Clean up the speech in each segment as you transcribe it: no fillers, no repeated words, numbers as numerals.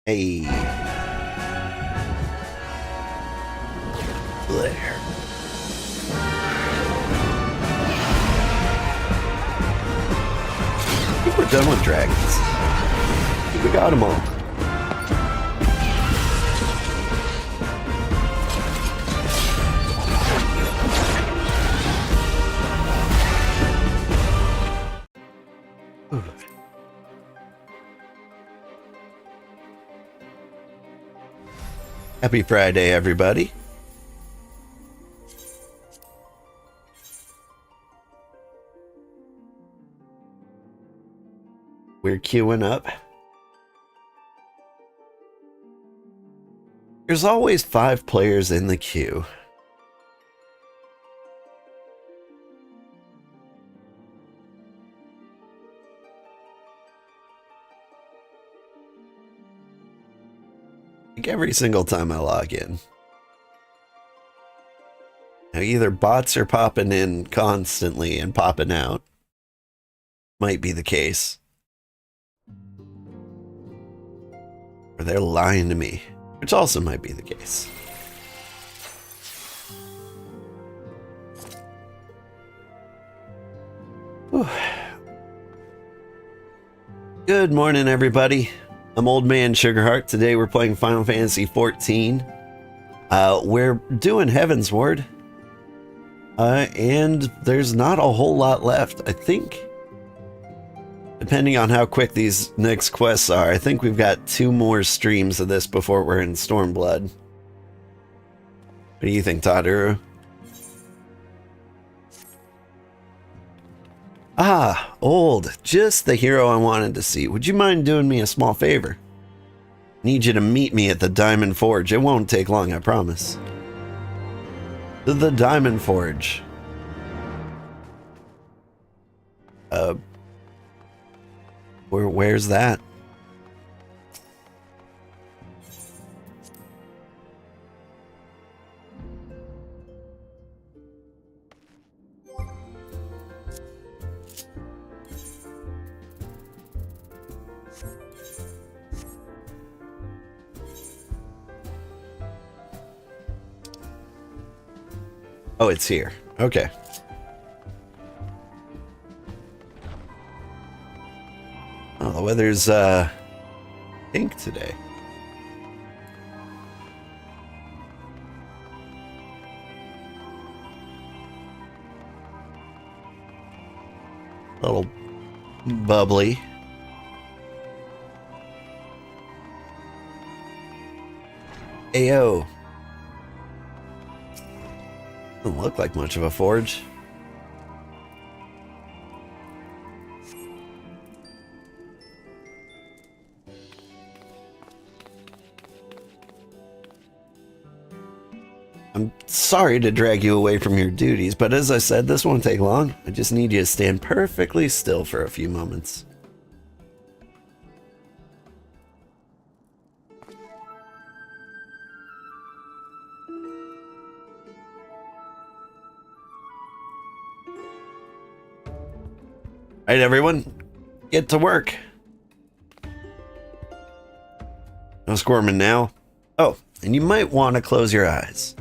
Hey. There. I think we're done with dragons. I think we got them all. Happy Friday, everybody. We're queuing up. There's always 5 players in the queue. Like every single time I log in. Now either bots are popping in constantly and popping out. Might be the case. Or they're lying to me, which also might be the case. Whew. Good morning, everybody. I'm Old Man Sugarheart. Today we're playing Final Fantasy XIV. We're doing Heavensward. And there's not a whole lot left. I think, depending on how quick these next quests are, I think we've got 2 more streams of this before we're in Stormblood. What do you think, Taduru? Ah, Old. Just the hero I wanted to see. Would you mind doing me a small favor? Need you to meet me at the Diamond Forge. It won't take long, I promise. The Diamond Forge. Where's that? Oh, it's here. Okay. Oh, the weather's pink today. A little bubbly. Ayo. Doesn't look like much of a forge. I'm sorry to drag you away from your duties, but as I said, this won't take long. I just need you to stand perfectly still for a few moments. All right, everyone, get to work. No squirming now. Oh, and you might want to close your eyes.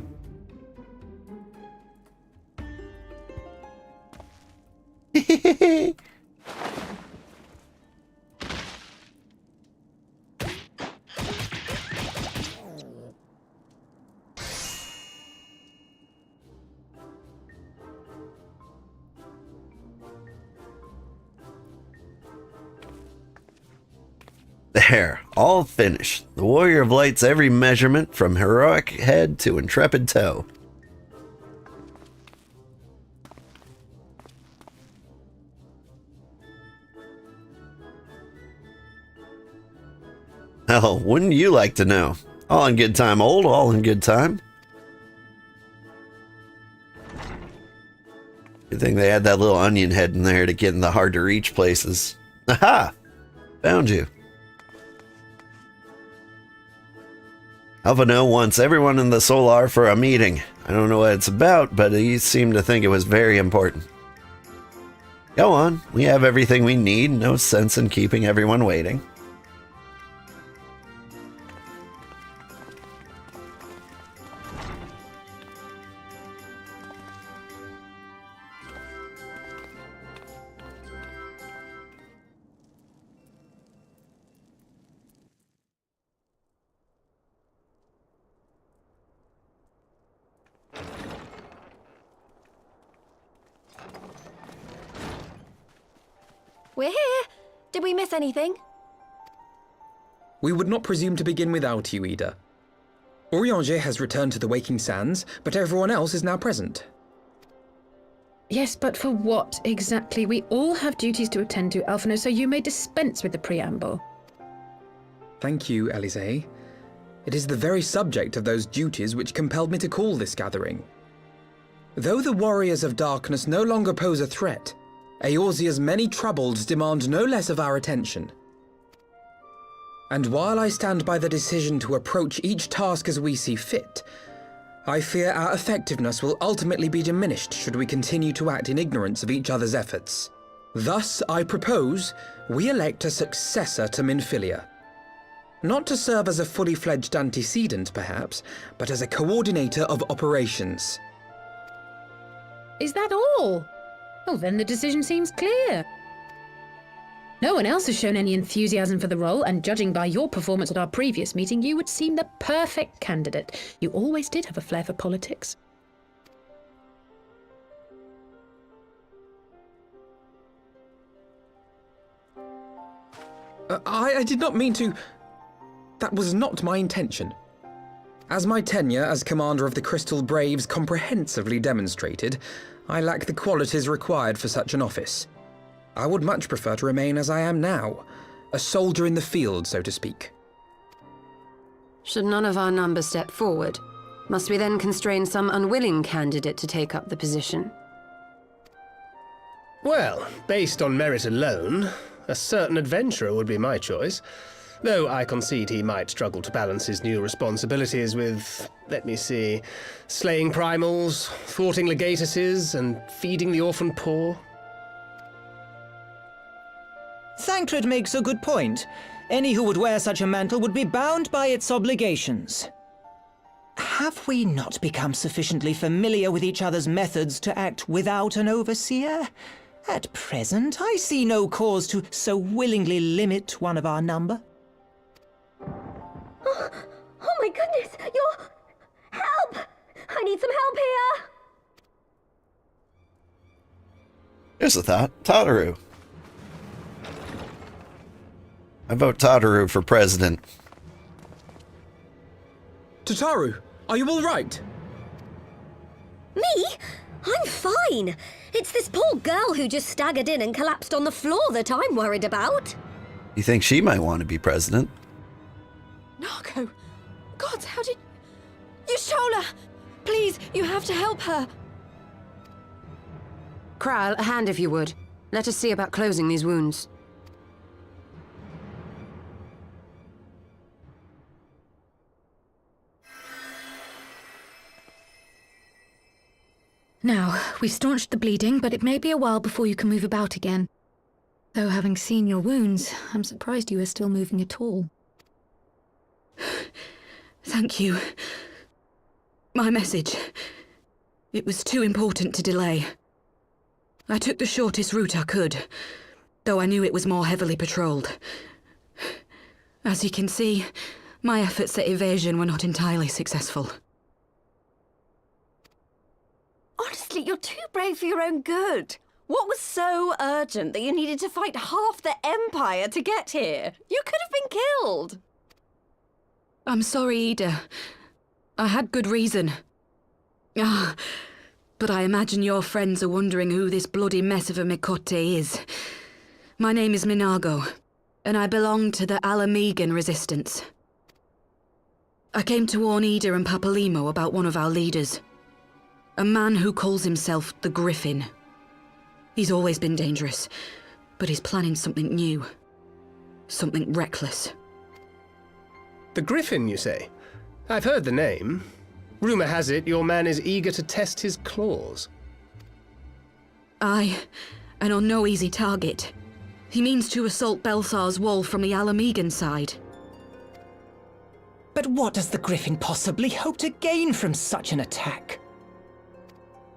There, all finished. The Warrior of Light's every measurement from heroic head to intrepid toe. Oh, wouldn't you like to know? All in good time, Old, all in good time. Good thing they had that little onion head in there to get in the hard to reach places. Aha! Found you. Alphino wants everyone in the Solar for a meeting. I don't know what it's about, but he seemed to think it was very important. Go on, we have everything we need. No sense in keeping everyone waiting. We're here. Did we miss anything? We would not presume to begin without you, Ida. Orianger has returned to the Waking Sands, but everyone else is now present. Yes, but for what exactly? We all have duties to attend to, Alphino, so you may dispense with the preamble. Thank you, Elise. It is the very subject of those duties which compelled me to call this gathering. Though the Warriors of Darkness no longer pose a threat, Eorzea's many troubles demand no less of our attention. And while I stand by the decision to approach each task as we see fit, I fear our effectiveness will ultimately be diminished should we continue to act in ignorance of each other's efforts. Thus, I propose we elect a successor to Minfilia. Not to serve as a fully fledged antecedent, perhaps, but as a coordinator of operations. Is that all? Oh, then the decision seems clear. No one else has shown any enthusiasm for the role, and judging by your performance at our previous meeting, you would seem the perfect candidate. You always did have a flair for politics. I did not mean to... That was not my intention. As my tenure as commander of the Crystal Braves comprehensively demonstrated, I lack the qualities required for such an office. I would much prefer to remain as I am now, a soldier in the field, so to speak. Should none of our number step forward, must we then constrain some unwilling candidate to take up the position? Well, based on merit alone, a certain adventurer would be my choice. Though I concede he might struggle to balance his new responsibilities with, let me see, slaying primals, thwarting legatuses, and feeding the orphan poor. Thancred makes a good point. Any who would wear such a mantle would be bound by its obligations. Have we not become sufficiently familiar with each other's methods to act without an overseer? At present, I see no cause to so willingly limit one of our number. Oh my goodness! Help! I need some help here! Here's a thought. Tataru. I vote Tataru for president. Tataru, are you all right? Me? I'm fine. It's this poor girl who just staggered in and collapsed on the floor that I'm worried about. You think she might want to be president? Narco! God, how did... Yashola! Please, you have to help her! Kral, a hand if you would. Let us see about closing these wounds. Now, we've staunched the bleeding, but it may be a while before you can move about again. Though having seen your wounds, I'm surprised you are still moving at all. Thank you. My message. It was too important to delay. I took the shortest route I could, though I knew it was more heavily patrolled. As you can see, my efforts at evasion were not entirely successful. Honestly, you're too brave for your own good. What was so urgent that you needed to fight half the Empire to get here? You could have been killed. I'm sorry, Ida. I had good reason. But I imagine your friends are wondering who this bloody mess of a Mikote is. My name is Minago, and I belong to the Alamegan resistance. I came to warn Ida and Papalimo about one of our leaders. A man who calls himself the Griffin. He's always been dangerous, but he's planning something new. Something reckless. The Griffin, you say? I've heard the name. Rumor has it your man is eager to test his claws. Aye, and on no easy target. He means to assault Belsar's wall from the Alamegan side. But what does the Griffin possibly hope to gain from such an attack?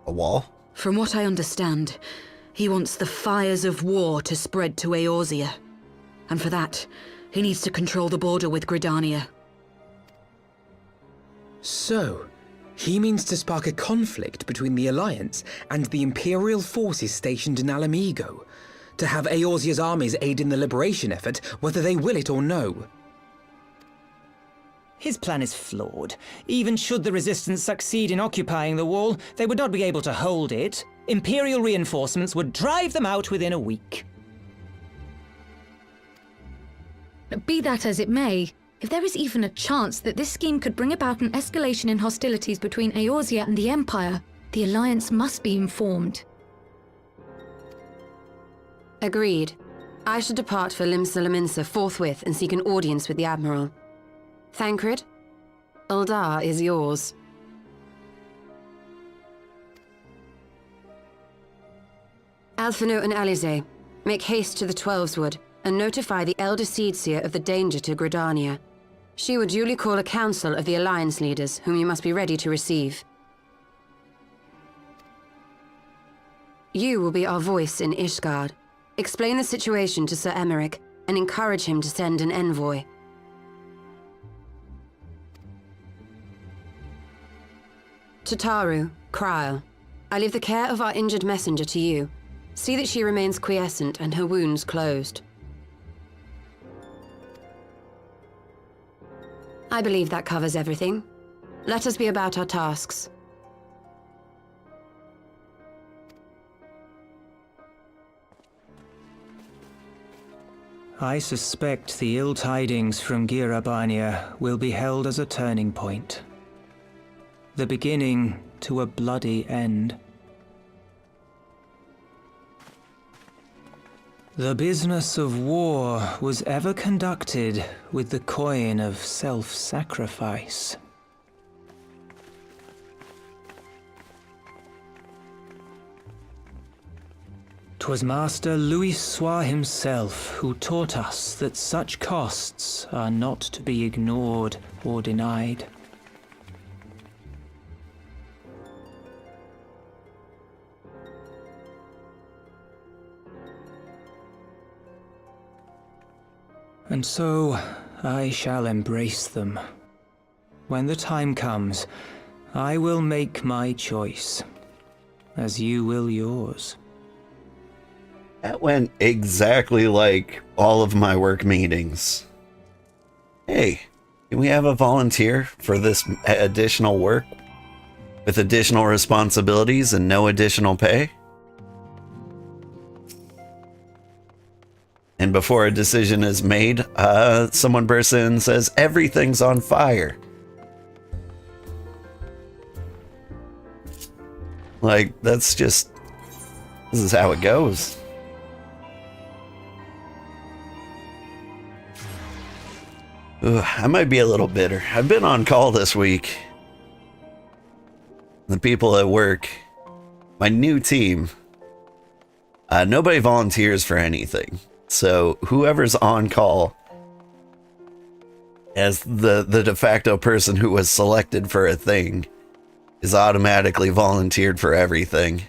A wall? From what I understand, he wants the fires of war to spread to Eorzea. And for that, he needs to control the border with Gridania. So, he means to spark a conflict between the Alliance and the Imperial forces stationed in Alamigo, to have Eorzea's armies aid in the liberation effort, whether they will it or no. His plan is flawed. Even should the resistance succeed in occupying the wall, they would not be able to hold it. Imperial reinforcements would drive them out within a week. Be that as it may, if there is even a chance that this scheme could bring about an escalation in hostilities between Eorzea and the Empire, the Alliance must be informed. Agreed. I should depart for Limsa forthwith and seek an audience with the Admiral. Thancred, Uldar is yours. Alphino and Alize, make haste to the Twelveswood and notify the Elder Seedseer of the danger to Gridania. She will duly call a council of the Alliance leaders, whom you must be ready to receive. You will be our voice in Ishgard. Explain the situation to Sir Emeric and encourage him to send an envoy. To Taru, Kryl, I leave the care of our injured messenger to you. See that she remains quiescent and her wounds closed. I believe that covers everything. Let us be about our tasks. I suspect the ill tidings from Girabania will be held as a turning point. The beginning to a bloody end. The business of war was ever conducted with the coin of self-sacrifice. 'Twas Master Louis Soir himself who taught us that such costs are not to be ignored or denied. And so, I shall embrace them. When the time comes, I will make my choice, as you will yours. That went exactly like all of my work meetings. Hey, can we have a volunteer for this additional work with additional responsibilities and no additional pay? And before a decision is made, someone bursts in and says, everything's on fire. Like, that's just, this is how it goes. Ugh, I might be a little bitter. I've been on call this week. The people at work, my new team, nobody volunteers for anything. So whoever's on call as the de facto person who was selected for a thing is automatically volunteered for everything.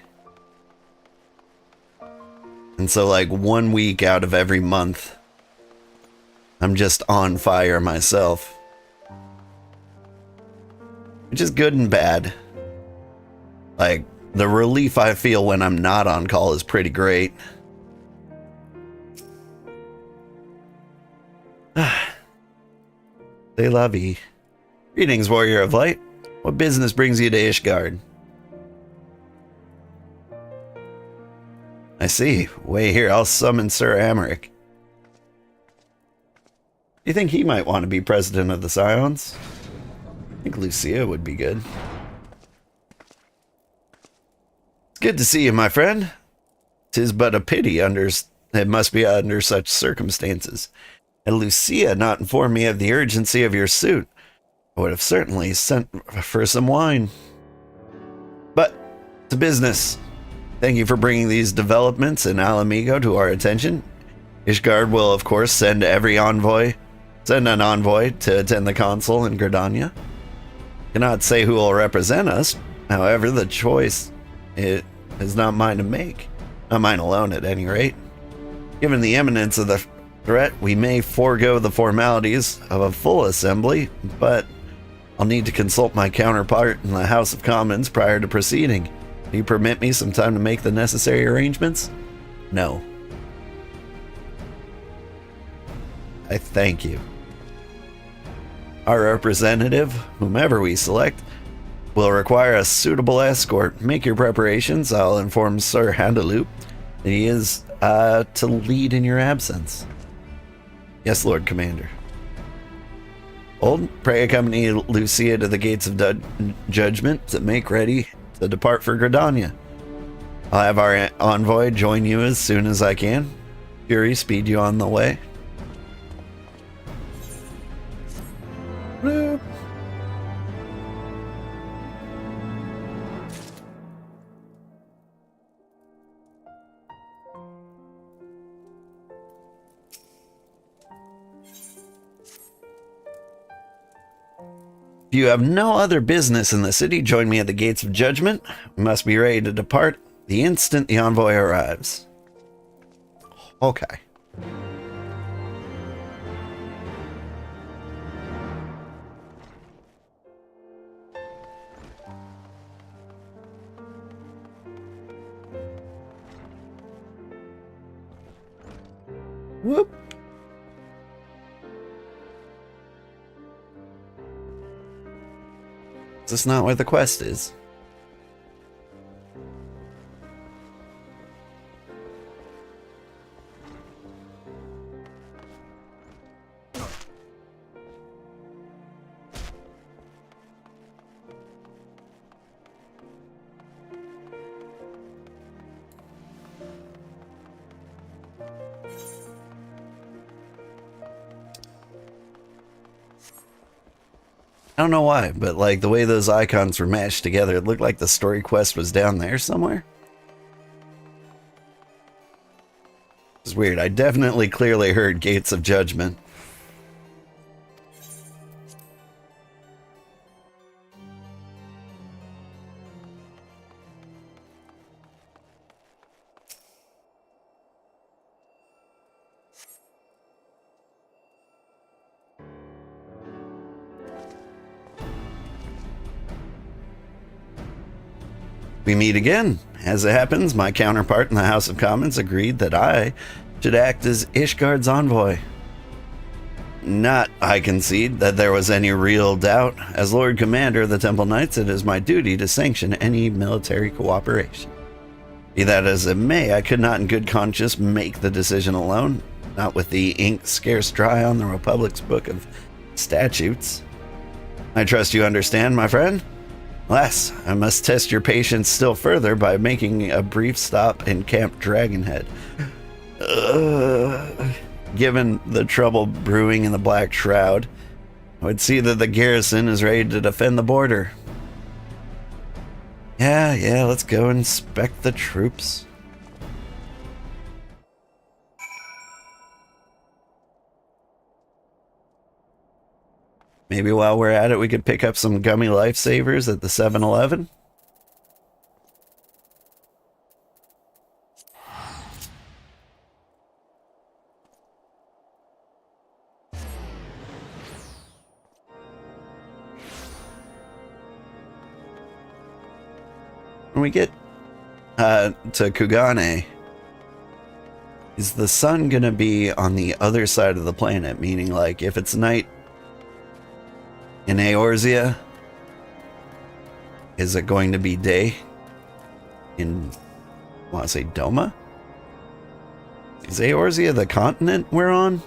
And so like 1 week out of every month, I'm just on fire myself. Which is good and bad. Like, the relief I feel when I'm not on call is pretty great. They love ye. Greetings, Warrior of Light. What business brings you to Ishgard? I see. Wait here, I'll summon Sir Emeric. Do you think he might want to be president of the Scions? I think Lucia would be good. It's good to see you, my friend. 'Tis but a pity it must be under such circumstances. Had Lucia not informed me of the urgency of your suit, I would have certainly sent for some wine. But, to business. Thank you for bringing these developments in Alamigo to our attention. Ishgard will, of course, send an envoy to attend the consul in Gridania. Cannot say who will represent us. However, the choice is not mine to make. Not mine alone, at any rate. Given the imminence of the threat, we may forego the formalities of a full assembly, but I'll need to consult my counterpart in the House of Commons prior to proceeding. Do you permit me some time to make the necessary arrangements? No. I thank you. Our representative, whomever we select, will require a suitable escort. Make your preparations. I'll inform Sir Handaloop that he is to lead in your absence. Yes, Lord Commander. Old, pray accompany Lucia to the gates of judgment to make ready to depart for Gridania. I'll have our envoy join you as soon as I can. Fury, speed you on the way. Bloop. If you have no other business in the city, join me at the gates of judgment. We must be ready to depart the instant the envoy arrives. Okay. Whoop. Is this not where the quest is? I don't know why, but like the way those icons were mashed together, it looked like the story quest was down there somewhere. It's weird. I definitely clearly heard Gates of Judgment. We meet again. As it happens, my counterpart in the House of Commons agreed that I should act as Ishgard's envoy. Not, I concede, that there was any real doubt. As Lord Commander of the Temple Knights, it is my duty to sanction any military cooperation. Be that as it may, I could not in good conscience make the decision alone, not with the ink scarce dry on the Republic's book of statutes. I trust you understand, my friend? Alas, I must test your patience still further by making a brief stop in Camp Dragonhead. Given the trouble brewing in the Black Shroud, I would see that the garrison is ready to defend the border. Yeah, let's go inspect the troops. Maybe while we're at it, we could pick up some gummy lifesavers at the 7-Eleven. When we get to Kugane, is the sun gonna be on the other side of the planet? Meaning, like, if it's night in Eorzea, is it going to be day in, I want to say, Doma? Is Eorzea the continent we're on?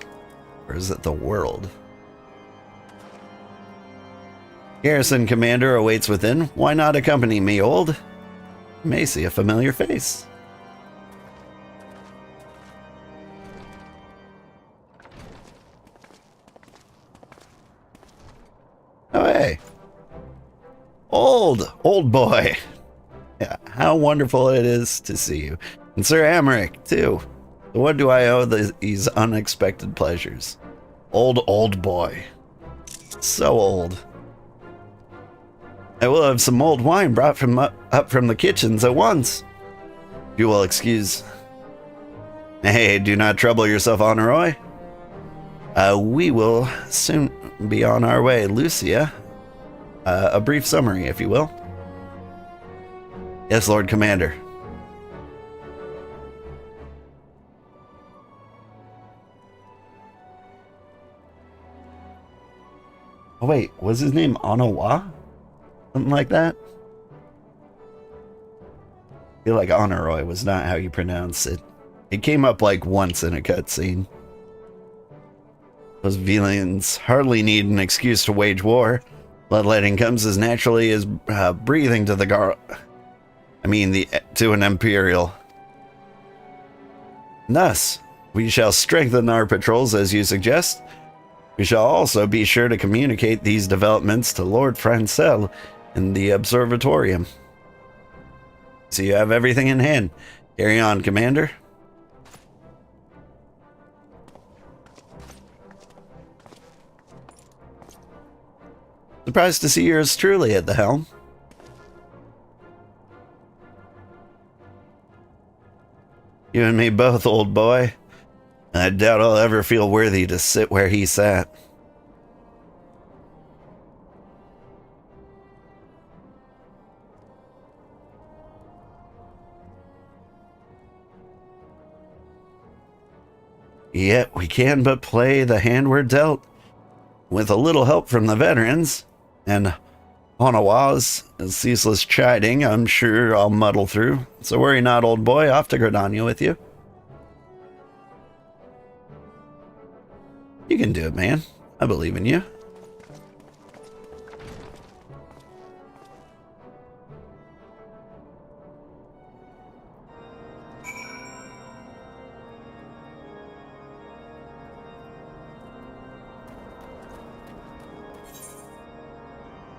Or is it the world? Garrison commander awaits within. Why not accompany me, old? You may see a familiar face. Oh, hey. Old boy. Yeah, how wonderful it is to see you. And Sir Amaric, too. So what do I owe these unexpected pleasures? Old boy. So old. I will have some old wine brought from up from the kitchens at once. You will excuse. Hey, do not trouble yourself, Honoroi. We will soon be on our way. Lucia, a brief summary, if you will. Yes, Lord Commander. Oh wait, was his name Onawa? Something like that? I feel like Honoroy was not how you pronounce it. It came up like once in a cutscene. Those villains hardly need an excuse to wage war. Bloodletting comes as naturally as breathing to the to an Imperial. Thus, we shall strengthen our patrols as you suggest. We shall also be sure to communicate these developments to Lord Francel in the Observatorium. So you have everything in hand. Carry on, Commander. Surprised to see yours truly at the helm. You and me both, old boy. I doubt I'll ever feel worthy to sit where he sat. Yet we can but play the hand we're dealt. With a little help from the veterans, and Onawa's ceaseless chiding, I'm sure I'll muddle through. So worry not, old boy. Off to Gridania with you. You can do it, man. I believe in you.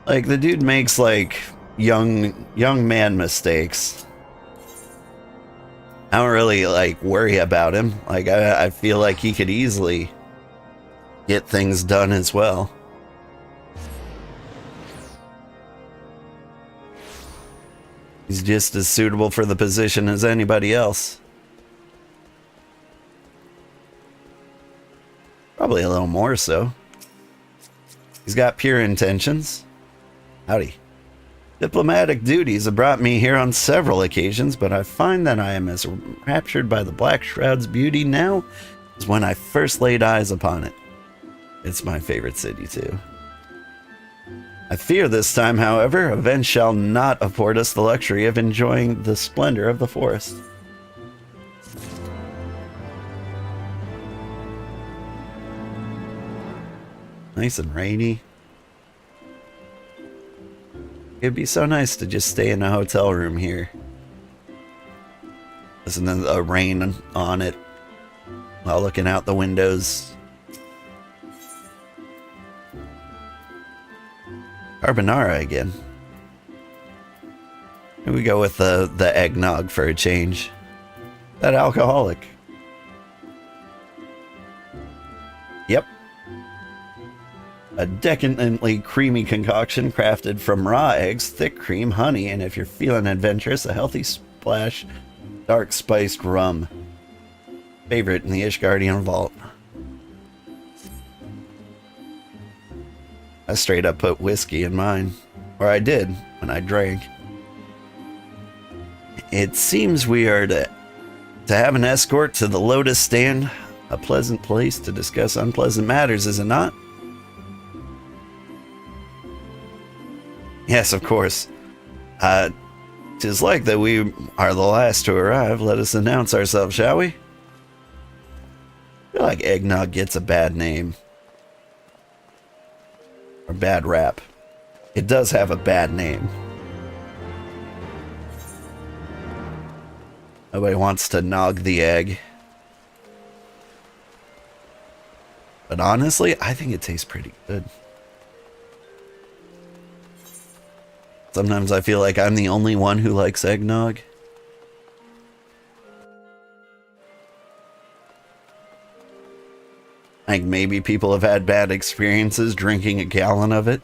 Like, the dude makes, like, young man mistakes. I don't really, like, worry about him. Like, I feel like he could easily get things done as well. He's just as suitable for the position as anybody else. Probably a little more so. He's got pure intentions. Howdy. Diplomatic duties have brought me here on several occasions, but I find that I am as raptured by the Black Shroud's beauty now as when I first laid eyes upon it. It's my favorite city, too. I fear this time, however, events shall not afford us the luxury of enjoying the splendor of the forest. Nice and rainy. It'd be so nice to just stay in a hotel room here. Listen to the rain on it while looking out the windows. Carbonara again. Here we go with the eggnog for a change. That alcoholic. Yep. A decadently creamy concoction crafted from raw eggs, thick cream, honey, and if you're feeling adventurous, a healthy splash dark spiced rum. Favorite in the Ishgardian vault. I straight up put whiskey in mine. Or I did when I drank. It seems we are to have an escort to the Lotus Stand. A pleasant place to discuss unpleasant matters, is it not? Yes, of course. 'Tis like that we are the last to arrive. Let us announce ourselves, shall we? I feel like eggnog gets a bad name. Or bad rap. It does have a bad name. Nobody wants to nog the egg. But honestly, I think it tastes pretty good. Sometimes I feel like I'm the only one who likes eggnog. Like maybe people have had bad experiences drinking a gallon of it.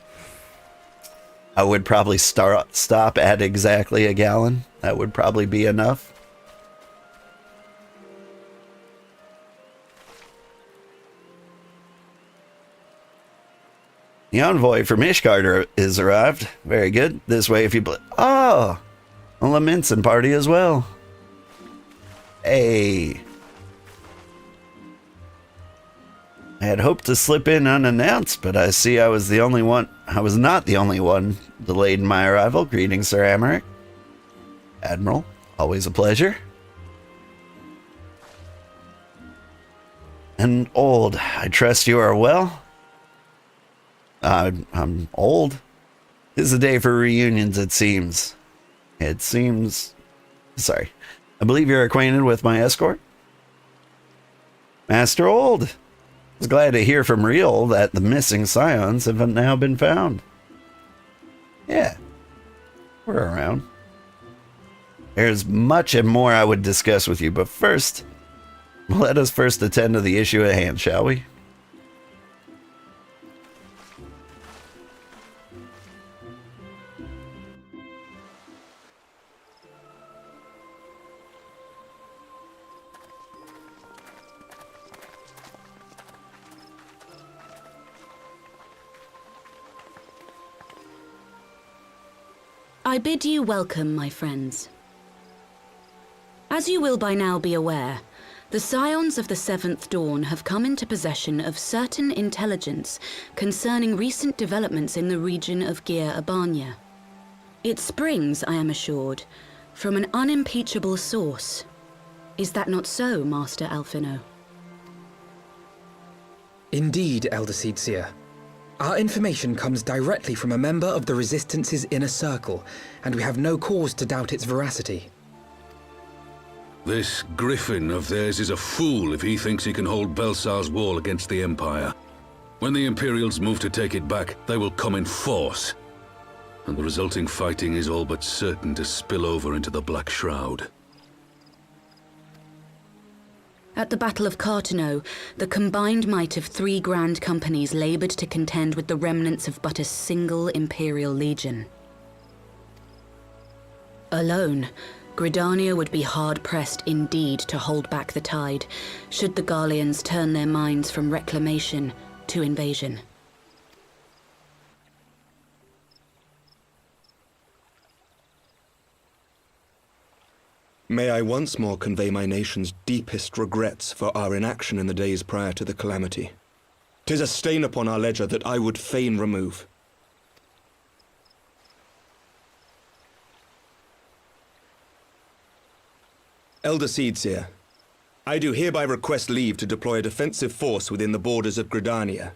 I would probably stop at exactly a gallon. That would probably be enough. The envoy from Ishgard is arrived. Very good. This way if you... Oh! A Laminson party as well. Hey. I had hoped to slip in unannounced, but I see I was not the only one delayed in my arrival. Greetings, Sir Amaric. Admiral, always a pleasure. And old, I trust you are well? I'm old. 'Tis a day for reunions, it seems. Sorry. I believe you're acquainted with my escort? Master Old. I was glad to hear from Real that the missing scions have now been found. Yeah, we're around. There's much and more I would discuss with you, but first, let us first attend to the issue at hand, shall we? I bid you welcome, my friends. As you will by now be aware, the Scions of the Seventh Dawn have come into possession of certain intelligence concerning recent developments in the region of Gyr Abania. It springs, I am assured, from an unimpeachable source. Is that not so, Master Alphino? Indeed, Elder Seedseer. Our information comes directly from a member of the Resistance's inner circle, and we have no cause to doubt its veracity. This Griffin of theirs is a fool if he thinks he can hold Belsar's wall against the Empire. When the Imperials move to take it back, they will come in force. And the resulting fighting is all but certain to spill over into the Black Shroud. At the Battle of Cartano, the combined might of 3 grand companies labored to contend with the remnants of but a single Imperial legion. Alone, Gridania would be hard-pressed indeed to hold back the tide, should the Garleans turn their minds from reclamation to invasion. May I once more convey my nation's deepest regrets for our inaction in the days prior to the calamity. 'Tis a stain upon our ledger that I would fain remove. Elder Seedseer, I do hereby request leave to deploy a defensive force within the borders of Gridania.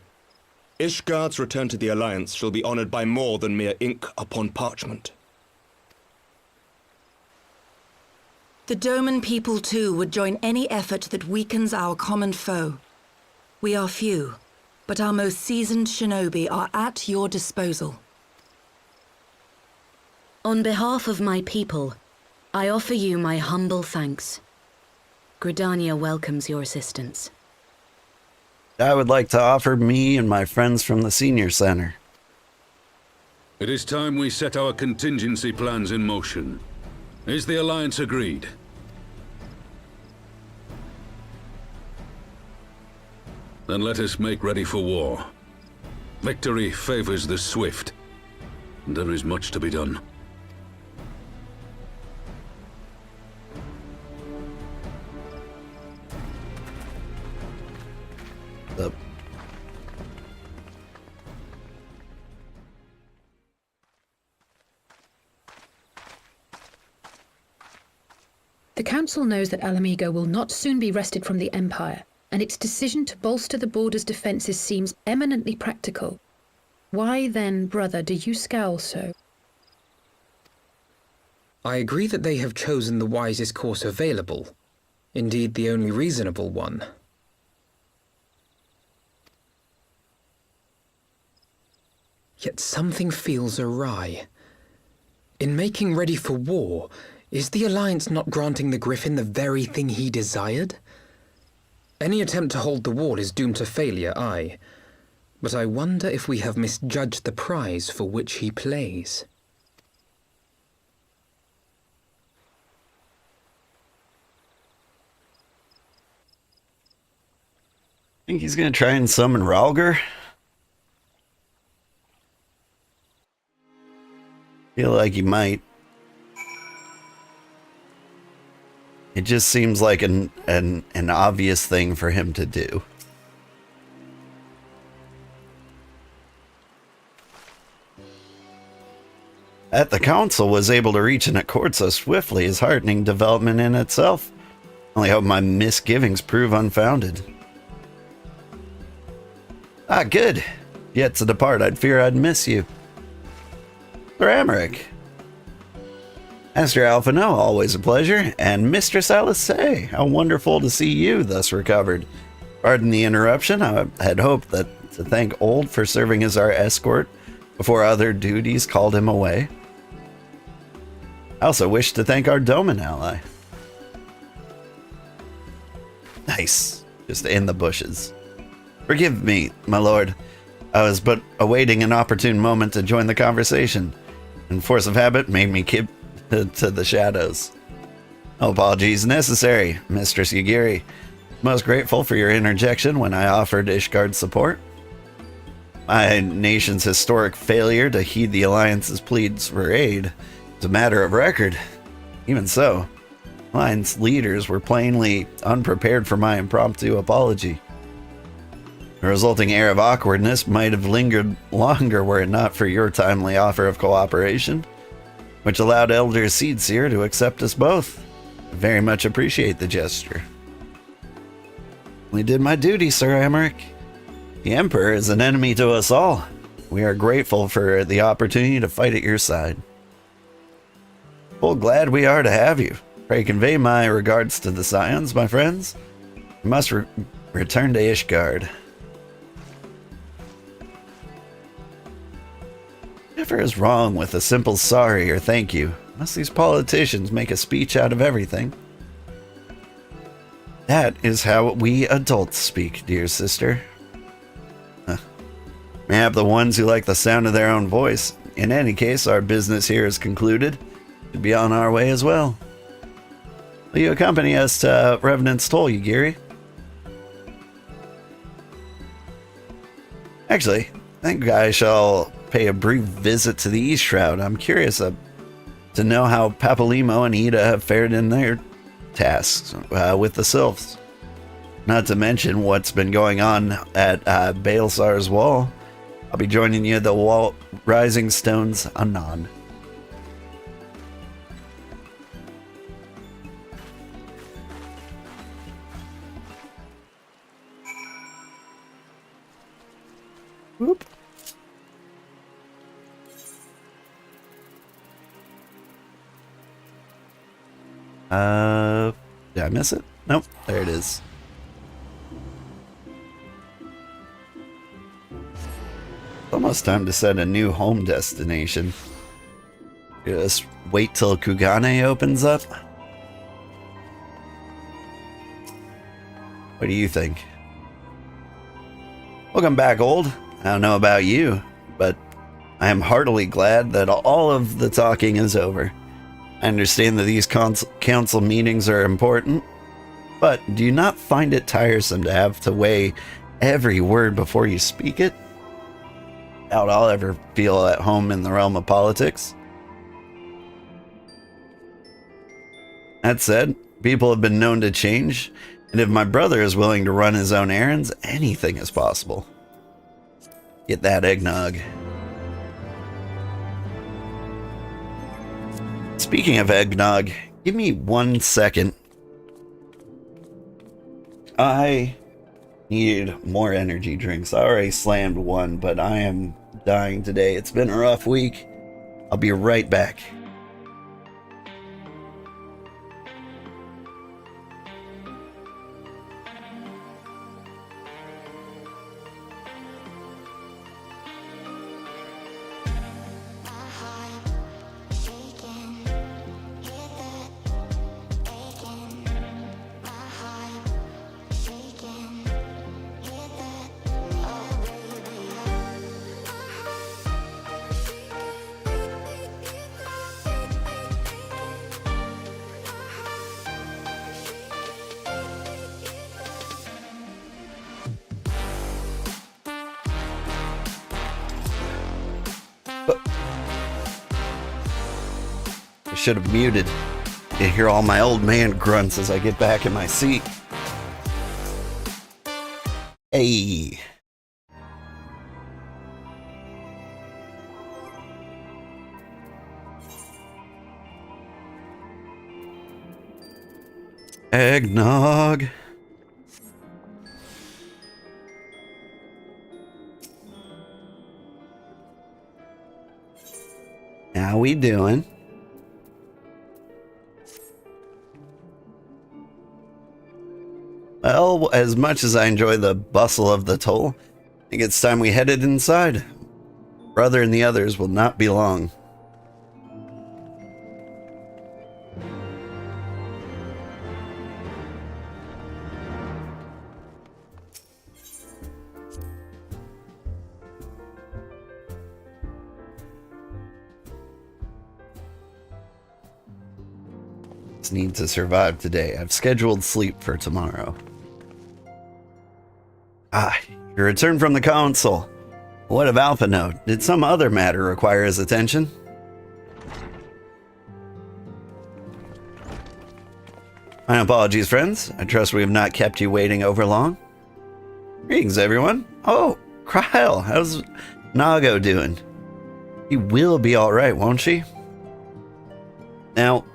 Ishgard's return to the Alliance shall be honored by more than mere ink upon parchment. The Doman people, too, would join any effort that weakens our common foe. We are few, but our most seasoned shinobi are at your disposal. On behalf of my people, I offer you my humble thanks. Gridania welcomes your assistance. I would like to offer me and my friends from the Senior Center. It is time we set our contingency plans in motion. Is the Alliance agreed? Then let us make ready for war. Victory favors the swift, and there is much to be done. The Council knows that Alamigo will not soon be wrested from the Empire, and its decision to bolster the border's defences seems eminently practical. Why then, brother, do you scowl so? I agree that they have chosen the wisest course available. Indeed, the only reasonable one. Yet something feels awry. In making ready for war, is the Alliance not granting the Griffin the very thing he desired? Any attempt to hold the wall is doomed to failure, aye. But I wonder if we have misjudged the prize for which he plays. Think he's gonna try and summon Ralger? Feel like he might. It just seems like an obvious thing for him to do. That the Council was able to reach an accord so swiftly is heartening development in itself. I only hope my misgivings prove unfounded. Ah, good. Yet to depart, I'd fear I'd miss you. Sir Emmerich. Master Alphino, always a pleasure. And Mistress Alice, how wonderful to see you thus recovered. Pardon the interruption. I had hoped to thank Old for serving as our escort before other duties called him away. I also wish to thank our Doman ally. Nice. Just in the bushes. Forgive me, my lord. I was but awaiting an opportune moment to join the conversation, and force of habit made me keep to the shadows. No apologies necessary, Mistress Yagiri. Most grateful for your interjection when I offered Ishgard support. My nation's historic failure to heed the Alliance's pleas for aid is a matter of record. Even so, Alliance leaders were plainly unprepared for my impromptu apology. The resulting air of awkwardness might have lingered longer were it not for your timely offer of cooperation, which allowed Elder Seedseer to accept us both. I very much appreciate the gesture. I did my duty, Sir Emmerich. The Emperor is an enemy to us all. We are grateful for the opportunity to fight at your side. Full glad we are to have you. Pray convey my regards to the Scions, my friends. We must return to Ishgard. Whatever is wrong with a simple sorry or thank you? Must these politicians make a speech out of everything? That is how we adults speak, dear sister. Mayhap the ones who like the sound of their own voice. In any case, our business here is concluded. To be on our way as well. Will you accompany us to Revenant's Toll, Yagiri? Actually, I think I shall pay a brief visit to the East Shroud. I'm curious to know how Papalimo and Ida have fared in their tasks with the Sylphs. Not to mention what's been going on at Baelsar's Wall. I'll be joining you at the Wall Rising Stones anon. Whoop. Did I miss it? Nope, there it is. Almost time to set a new home destination. Just wait till Kugane opens up. What do you think? Welcome back, Old. I don't know about you, but I am heartily glad that all of the talking is over. I understand that these council meetings are important, but do you not find it tiresome to have to weigh every word before you speak it? Doubt I'll ever feel at home in the realm of politics. That said, people have been known to change, and if my brother is willing to run his own errands, anything is possible. Get that eggnog. Speaking of eggnog, give me 1 second. I need more energy drinks. I already slammed one, but I am dying today. It's been a rough week. I'll be right back. Should have muted. You hear all my old man grunts as I get back in my seat. Hey. Eggnog. How we doing? Well, as much as I enjoy the bustle of the toll, I think it's time we headed inside. Brother and the others will not be long. Need to survive today. I've scheduled sleep for tomorrow. You returned from the council. What of Alpha Note? Did some other matter require his attention? My apologies, friends. I trust we have not kept you waiting over long. Greetings, everyone. Oh, Kryle, how's Nago doing? She will be alright, won't she? Now,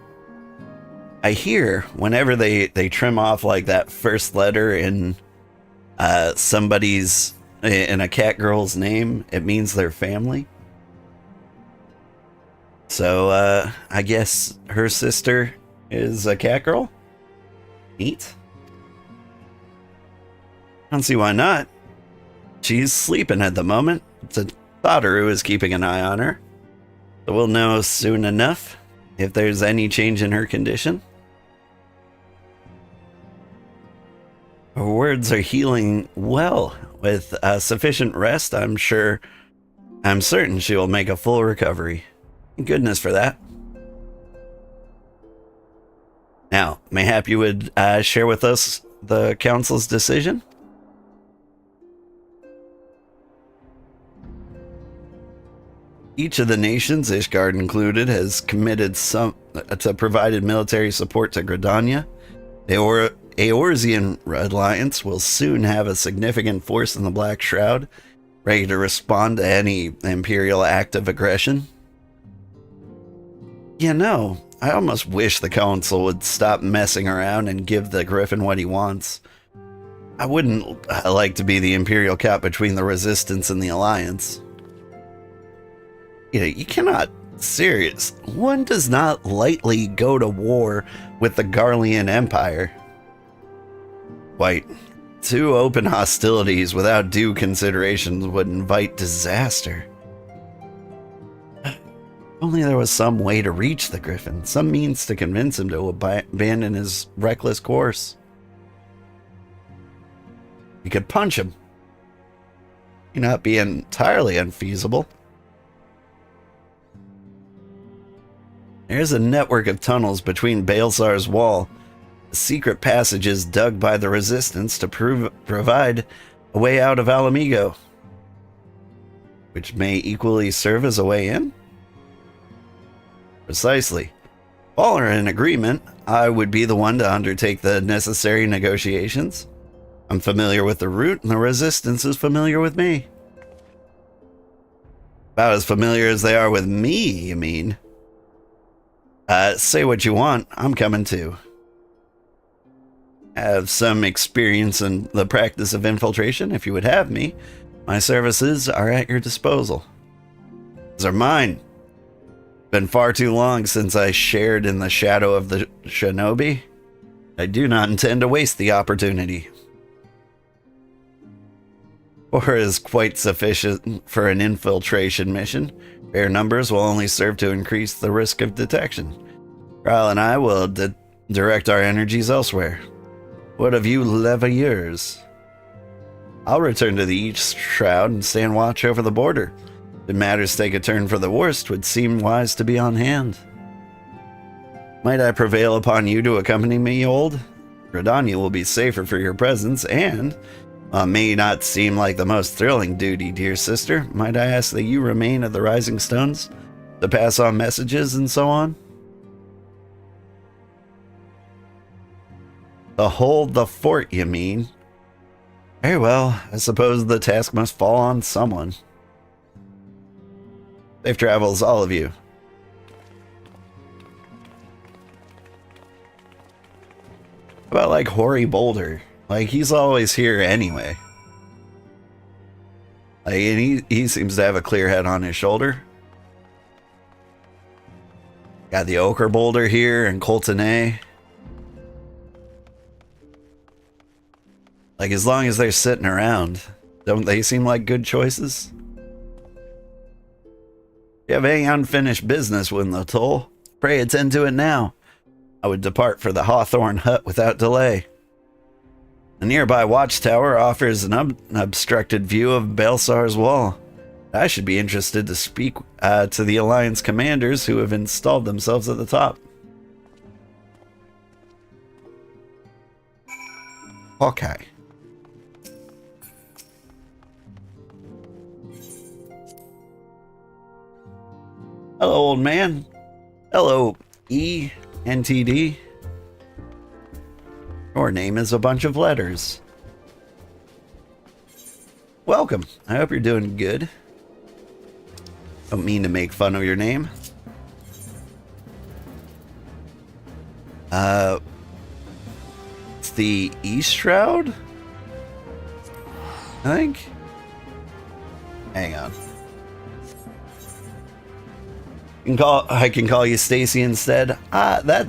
I hear whenever they trim off like that first letter in somebody's, in a cat girl's name, it means their family. So I guess her sister is a cat girl? Neat. I don't see why not. She's sleeping at the moment. It's a daughter who is keeping an eye on her. So we'll know soon enough if there's any change in her condition. Her words are healing well. With sufficient rest, I'm certain she will make a full recovery. Thank goodness for that. Now, mayhap you would share with us the council's decision? Each of the nations, Ishgard included, has committed to provided military support to Gridania. Eorzean Alliance will soon have a significant force in the Black Shroud, ready to respond to any Imperial act of aggression. You know, I almost wish the Council would stop messing around and give the Griffin what he wants. I wouldn't like to be the Imperial cap between the Resistance and the Alliance. You cannot... Serious. One does not lightly go to war with the Garlean Empire. Quite. Two open hostilities without due considerations would invite disaster. Only there was some way to reach the Griffin, some means to convince him to abandon his reckless course. We could punch him. May not be entirely unfeasible. There's a network of tunnels between Baelsar's wall, secret passages dug by the Resistance to provide a way out of Alamigo, which may equally serve as a way in? Precisely. All are in agreement. I would be the one to undertake the necessary negotiations. I'm familiar with the route, and the Resistance is familiar with me. About as familiar as they are with me, you mean? Say what you want, I'm coming too. I have some experience in the practice of infiltration. If you would have me, my services are at your disposal. These are mine. Been far too long since I shared in the shadow of the shinobi. I do not intend to waste the opportunity. 4 is quite sufficient for an infiltration mission. Fair numbers will only serve to increase the risk of detection. Ryle and I will direct our energies elsewhere. What of you Levailleurs? I'll return to the East Shroud and stand watch over the border. If matters take a turn for the worst, would seem wise to be on hand. Might I prevail upon you to accompany me, old? Gridania will be safer for your presence, and may not seem like the most thrilling duty, dear sister. Might I ask that you remain at the Rising Stones to pass on messages and so on? To hold the fort, you mean? Very well, I suppose the task must fall on someone. Safe travels, all of you. How about like Hoary Boulder? Like, he's always here anyway. Like, and he seems to have a clear head on his shoulder. Got the Ochre Boulder here and Coltonay. Like, as long as they're sitting around, don't they seem like good choices? You have any unfinished business with the toll? Pray attend to it now. I would depart for the Hawthorn Hut without delay. The nearby watchtower offers an unobstructed view of Belsar's Wall. I should be interested to speak to the Alliance commanders who have installed themselves at the top. Okay. Hello, old man. Hello, ENTD. Your name is a bunch of letters. Welcome. I hope you're doing good. Don't mean to make fun of your name. It's the East Shroud? I think. Hang on. I can call you Stacy instead. That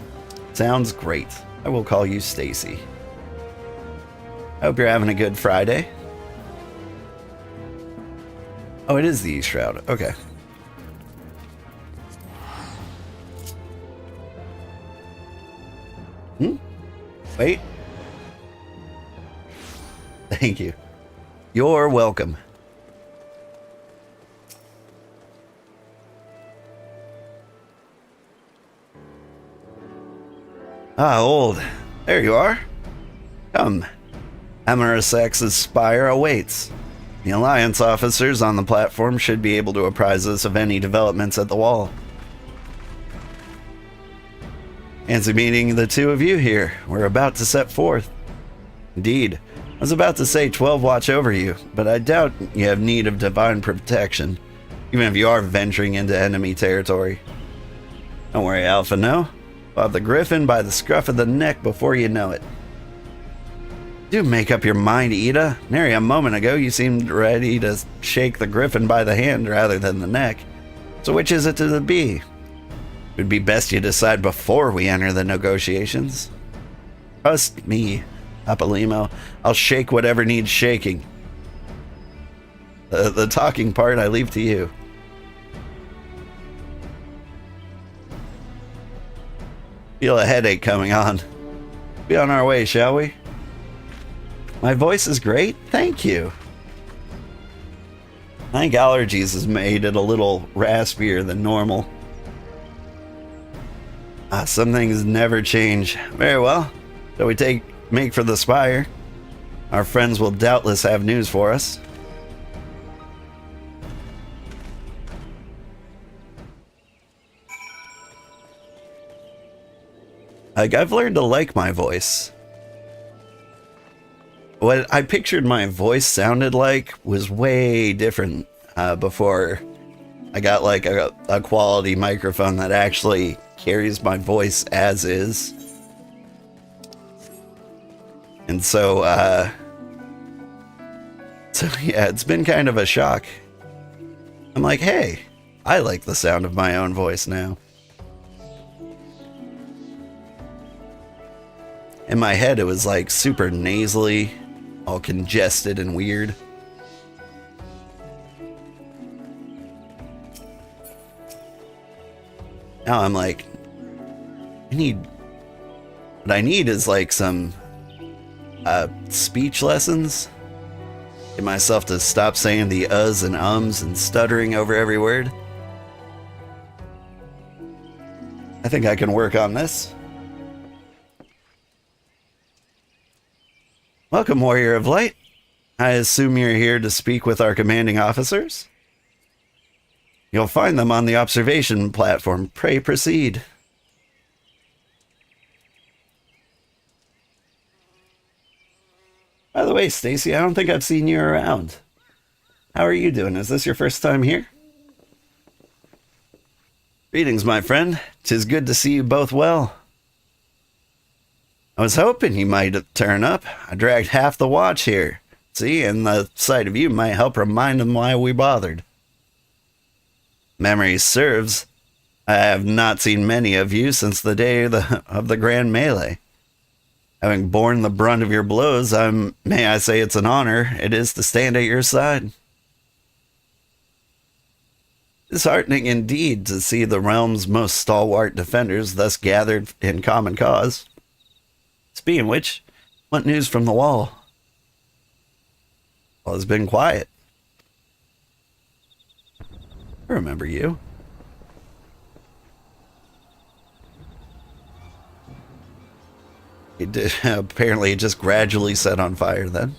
sounds great. I will call you Stacy. I hope you're having a good Friday. Oh, it is the East Shroud. Okay. Wait. Thank you. You're welcome. Old. There you are. Come. Amarasex's spire awaits. The Alliance officers on the platform should be able to apprise us of any developments at the wall. Fancy meeting the two of you here. We're about to set forth. Indeed. I was about to say 12 watch over you, but I doubt you have need of divine protection, even if you are venturing into enemy territory. Don't worry, Alpha, no. We'll have the Griffin by the scruff of the neck before you know it. Do make up your mind, Ida. Nary a moment ago you seemed ready to shake the Griffin by the hand rather than the neck. So which is it to be? It would be best you decide before we enter the negotiations. Trust me, Apolimo. I'll shake whatever needs shaking. The talking part I leave to you. Feel a headache coming on. Be on our way, shall we? My voice is great? Thank you. I think allergies has made it a little raspier than normal. Some things never change. Very well. Shall we make for the spire? Our friends will doubtless have news for us. I've learned to like my voice. What I pictured my voice sounded like was way different before I got like a quality microphone that actually carries my voice as is. And so yeah, it's been kind of a shock. I'm like, hey, I like the sound of my own voice now. In my head, it was like super nasally, all congested and weird. Now I'm like, what I need is like some speech lessons. Get myself to stop saying the uhs and ums and stuttering over every word. I think I can work on this. Welcome, Warrior of Light. I assume you're here to speak with our commanding officers? You'll find them on the observation platform. Pray proceed. By the way, Stacy, I don't think I've seen you around. How are you doing? Is this your first time here? Greetings, my friend. 'Tis good to see you both well. I was hoping you might turn up. I dragged half the watch here. See, and the sight of you might help remind them why we bothered. Memory serves, I have not seen many of you since the day of the grand melee. Having borne the brunt of your blows, may I say it's an honor it is to stand at your side. Disheartening indeed to see the realm's most stalwart defenders thus gathered in common cause. Speaking of which, what news from the wall? Well, it's been quiet. I remember you. It did, apparently it just gradually set on fire then.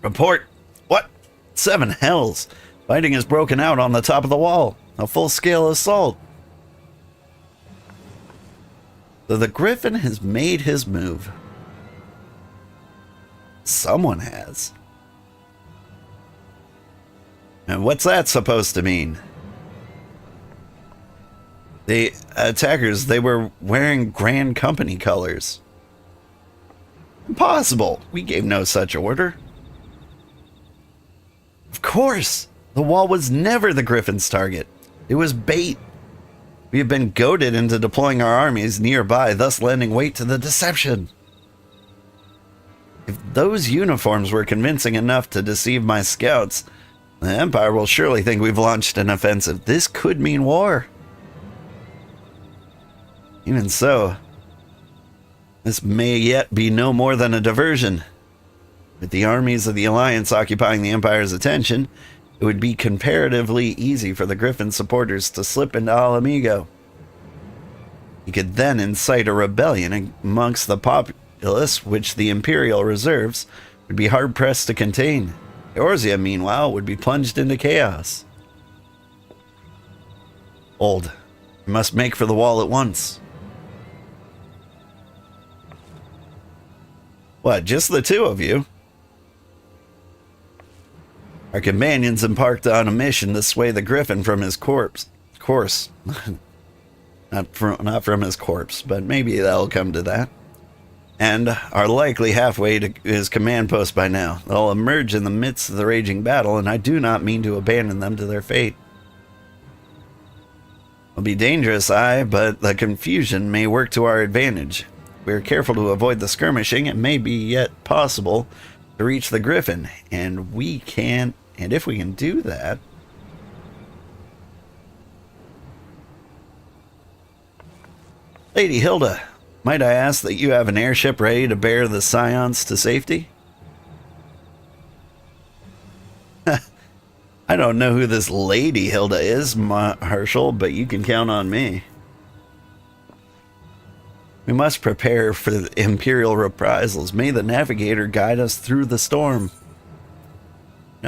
Report! What? 7 hells! Fighting has broken out on the top of the wall. A full-scale assault. So the Griffin has made his move. Someone has. And what's that supposed to mean? The attackers, they were wearing Grand Company colors. Impossible. We gave no such order. Of course. The wall was never the Griffin's target. It was bait. We have been goaded into deploying our armies nearby, thus lending weight to the deception. If those uniforms were convincing enough to deceive my scouts, the Empire will surely think we've launched an offensive. This could mean war. Even so, this may yet be no more than a diversion. With the armies of the Alliance occupying the Empire's attention, it would be comparatively easy for the Griffin supporters to slip into Alamigo. He could then incite a rebellion amongst the populace, which the Imperial reserves would be hard-pressed to contain. Eorzea, meanwhile, would be plunged into chaos. Old, we must make for the wall at once. What, just the two of you? Our companions embarked on a mission to sway the Griffin from his course. not from his corpse, but maybe that'll come to that. And are likely halfway to his command post by now. They'll emerge in the midst of the raging battle, and I do not mean to abandon them to their fate. It'll be dangerous, aye, but the confusion may work to our advantage. If we are careful to avoid the skirmishing, it may be yet possible to reach the Griffin, and if we can do that, Lady Hilda, might I ask that you have an airship ready to bear the Scions to safety? I don't know who this Lady Hilda is, Marshal, but you can count on me. We must prepare for the Imperial reprisals. May the Navigator guide us through the storm.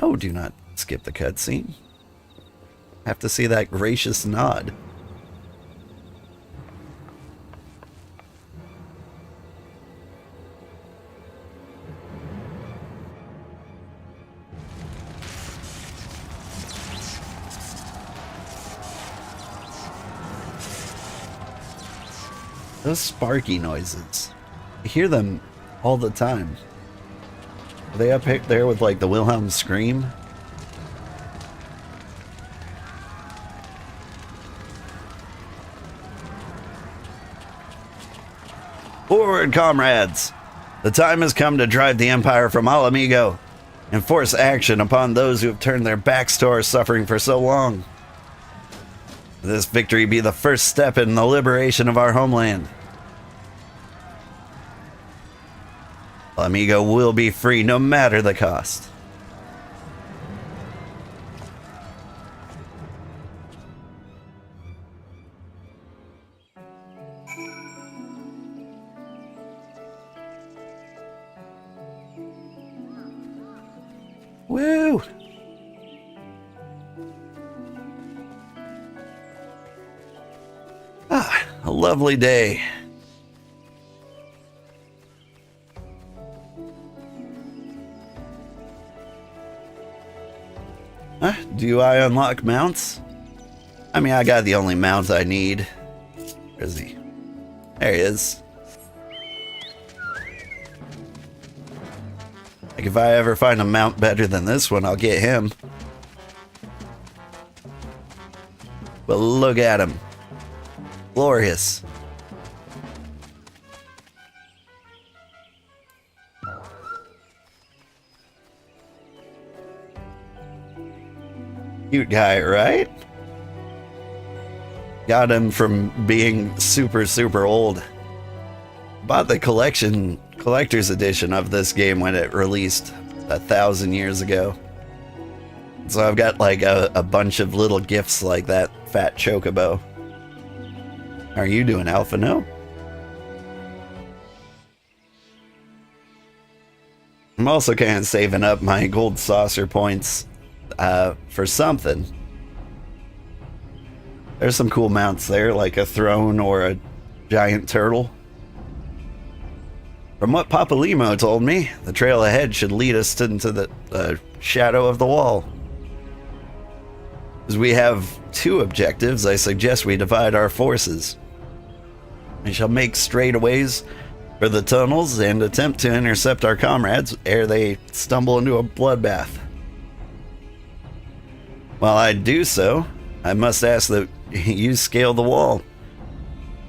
No, do not skip the cutscene. Have to see that gracious nod. Those sparky noises. I hear them all the time. Are they up there with like the Wilhelm scream? Forward, comrades! The time has come to drive the Empire from Alamigo and force action upon those who have turned their backs to our suffering for so long. This victory be the first step in the liberation of our homeland. Amigo will be free no matter the cost. Woo! Ah, a lovely day. Do I unlock mounts? I mean, I got the only mount I need. Where is he? There he is. Like, if I ever find a mount better than this one, I'll get him. But look at him. Glorious. Cute guy, right? Got him from being super, super old. Bought the collector's edition of this game when it released 1,000 years ago. So I've got like a bunch of little gifts like that fat chocobo. How are you doing, Alphino? I'm also kind of saving up my gold saucer points for something. There's some cool mounts there, like a throne or a giant turtle. From what Papa Limo told me, the trail ahead should lead us into the shadow of the wall. As we have 2 objectives, I suggest we divide our forces. We shall make straightaways for the tunnels and attempt to intercept our comrades ere they stumble into a bloodbath. While I do so, I must ask that you scale the wall.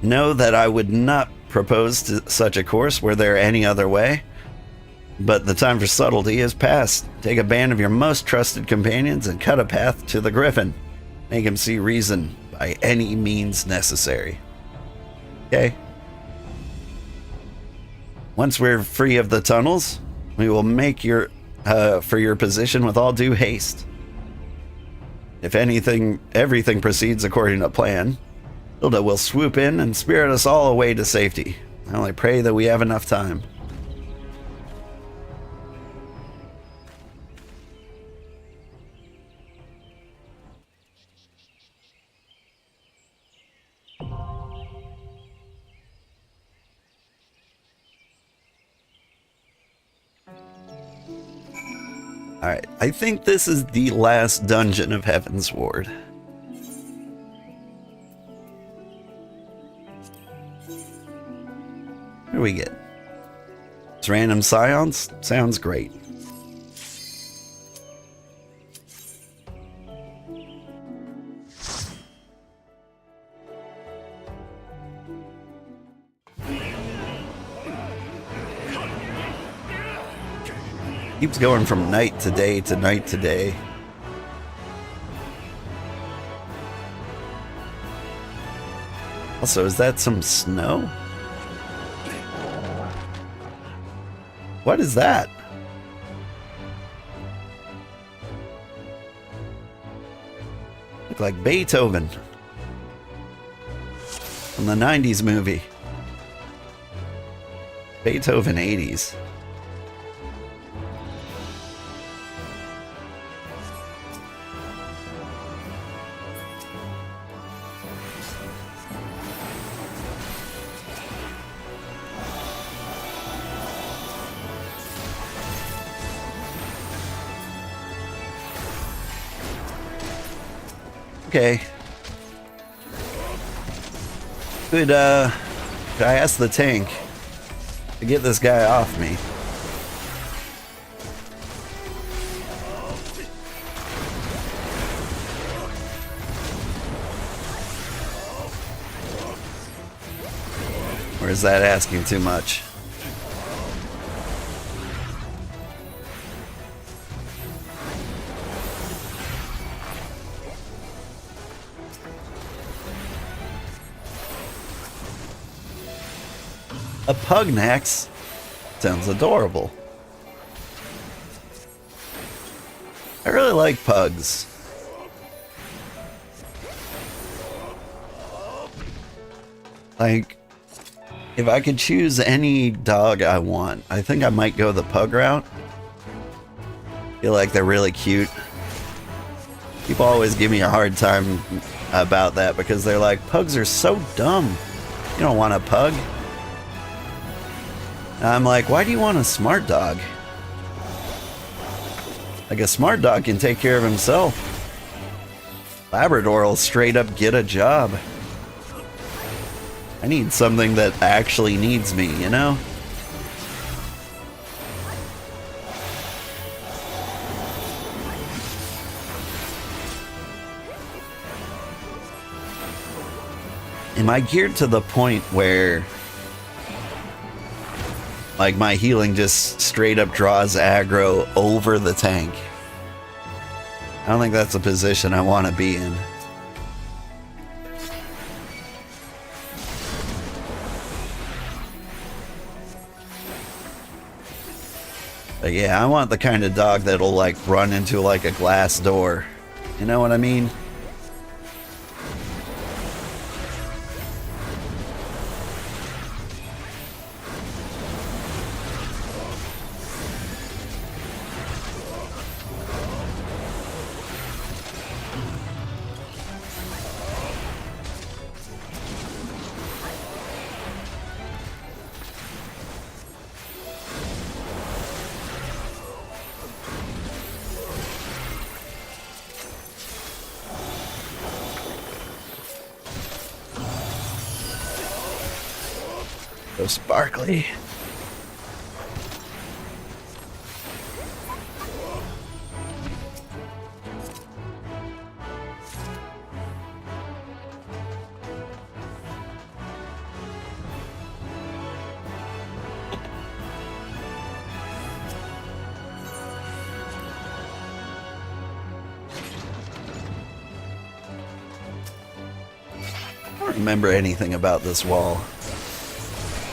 Know that I would not propose to such a course were there any other way, but the time for subtlety is past. Take a band of your most trusted companions and cut a path to the Griffin. Make him see reason by any means necessary. Okay? Once we're free of the tunnels, we will make for your position with all due haste. If everything proceeds according to plan, Hilda will swoop in and spirit us all away to safety. I only pray that we have enough time. Alright, I think this is the last dungeon of Heavensward. What do we get? It's random science? Sounds great. Keeps going from night to day to night to day. Also, is that some snow? What is that? Look like Beethoven from the 90s movie. Beethoven 80s. Okay. Could I ask the tank to get this guy off me? Or is that asking too much? A Pugnax? Sounds adorable. I really like pugs. Like, if I could choose any dog I want, I think I might go the pug route. I feel like they're really cute. People always give me a hard time about that because they're like, pugs are so dumb. You don't want a pug. And I'm like, why do you want a smart dog? Like, a smart dog can take care of himself. Labrador will straight up get a job. I need something that actually needs me, you know? Am I geared to the point where, like, my healing just straight up draws aggro over the tank? I don't think that's a position I want to be in. But yeah, I want the kind of dog that'll, like, run into, like, a glass door. You know what I mean? So sparkly. I don't remember anything about this wall.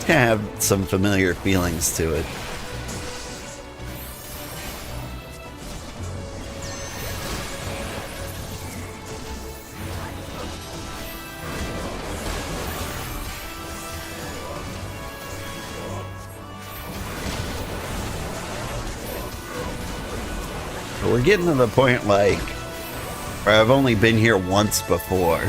Kind of have some familiar feelings to it. But we're getting to the point, like, where I've only been here once before.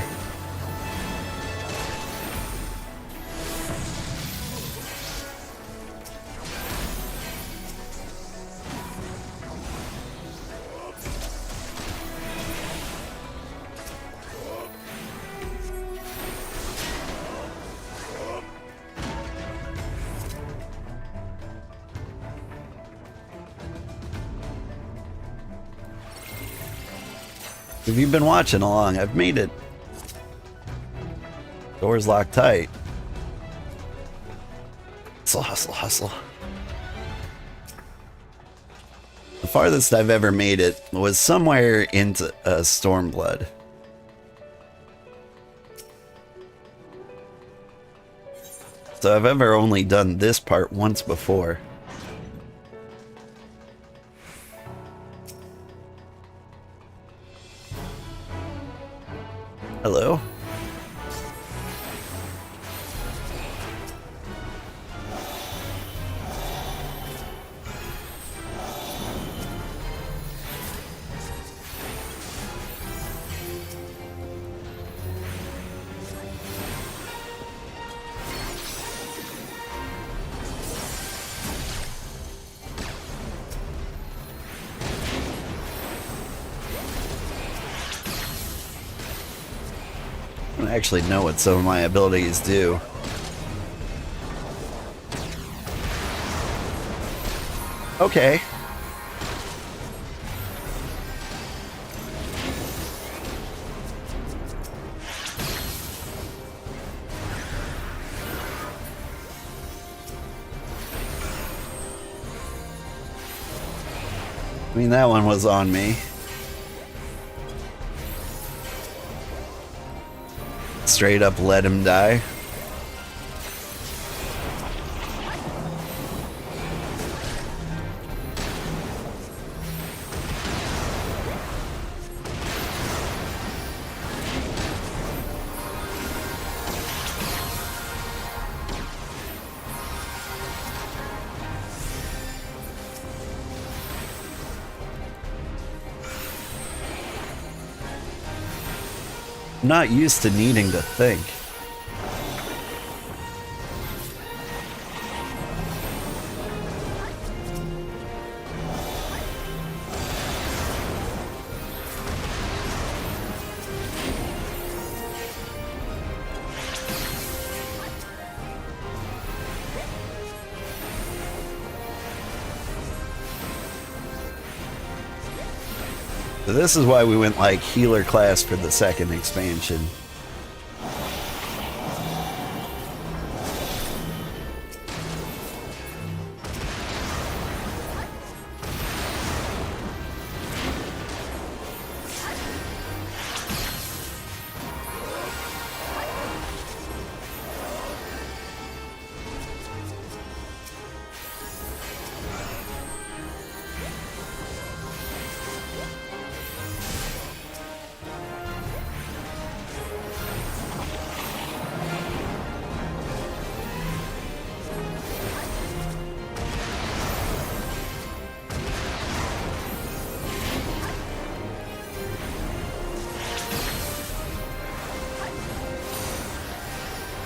If you've been watching along, I've made it. Doors locked tight. Hustle, hustle, hustle. The farthest I've ever made it was somewhere into Stormblood. So I've ever only done this part once before. Hello? I don't actually know what some of my abilities do. Okay. I mean, that one was on me. Straight up let him die. I'm not used to needing to think. So this is why we went like healer class for the second expansion.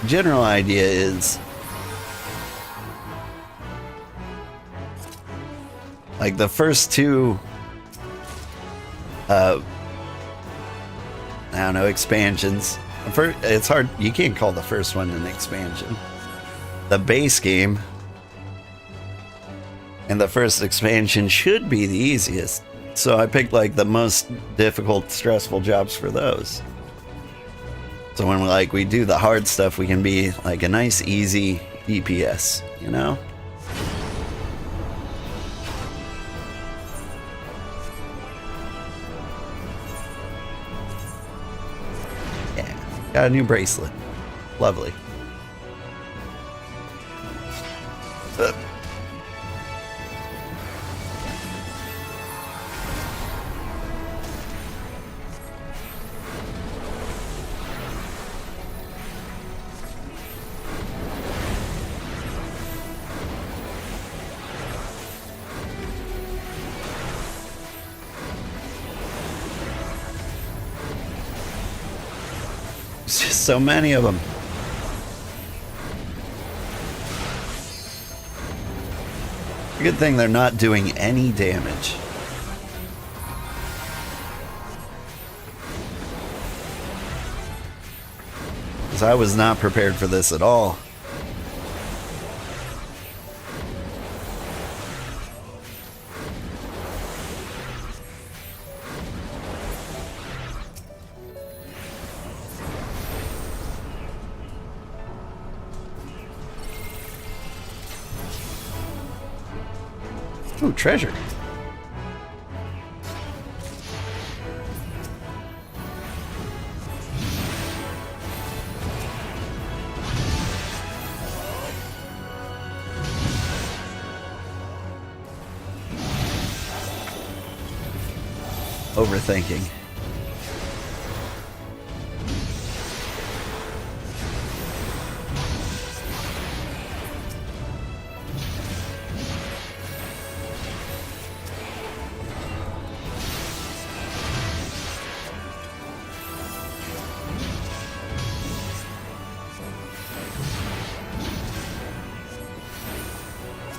General idea is like the first two I don't know, expansions. It's hard, you can't call the first one an expansion. The base game and the first expansion should be the easiest. So I picked like the most difficult, stressful jobs for those. So when we do the hard stuff, we can be like a nice, easy DPS, you know? Yeah, got a new bracelet. Lovely. There's just so many of them. Good thing they're not doing any damage. Because I was not prepared for this at all. Ooh, treasure. Overthinking.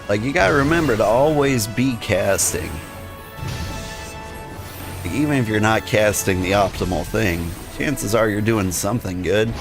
Like, you gotta remember to always be casting. Like, even if you're not casting the optimal thing, chances are you're doing something good.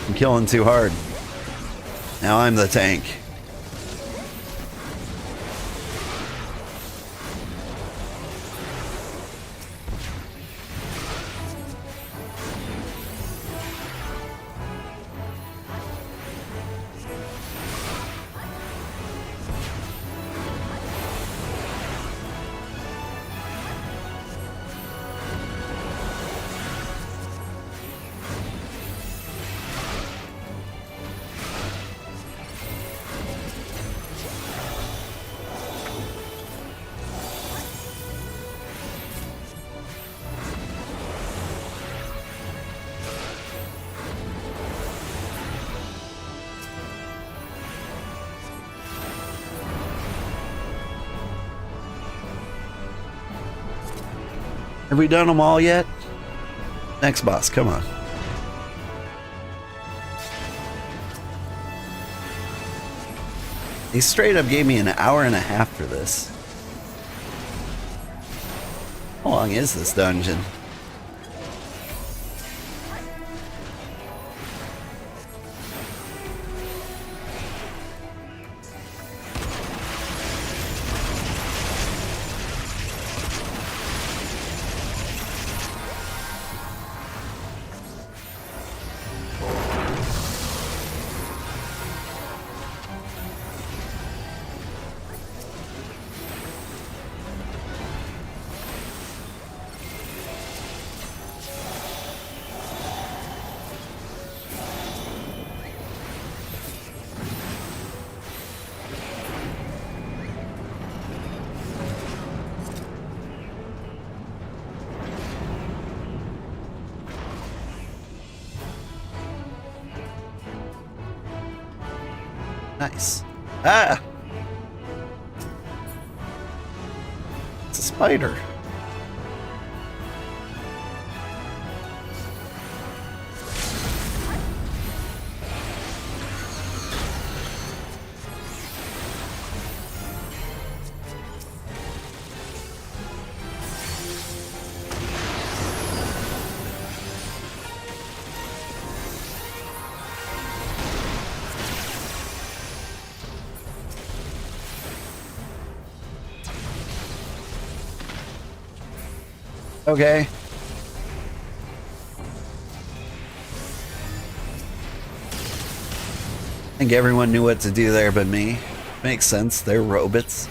I'm killing too hard. Now I'm the tank. Have we done them all yet? Next boss, come on. He straight up gave me an hour and a half for this. How long is this dungeon? Nice. Ah! It's a spider. Okay. I think everyone knew what to do there but me. Makes sense, they're robots.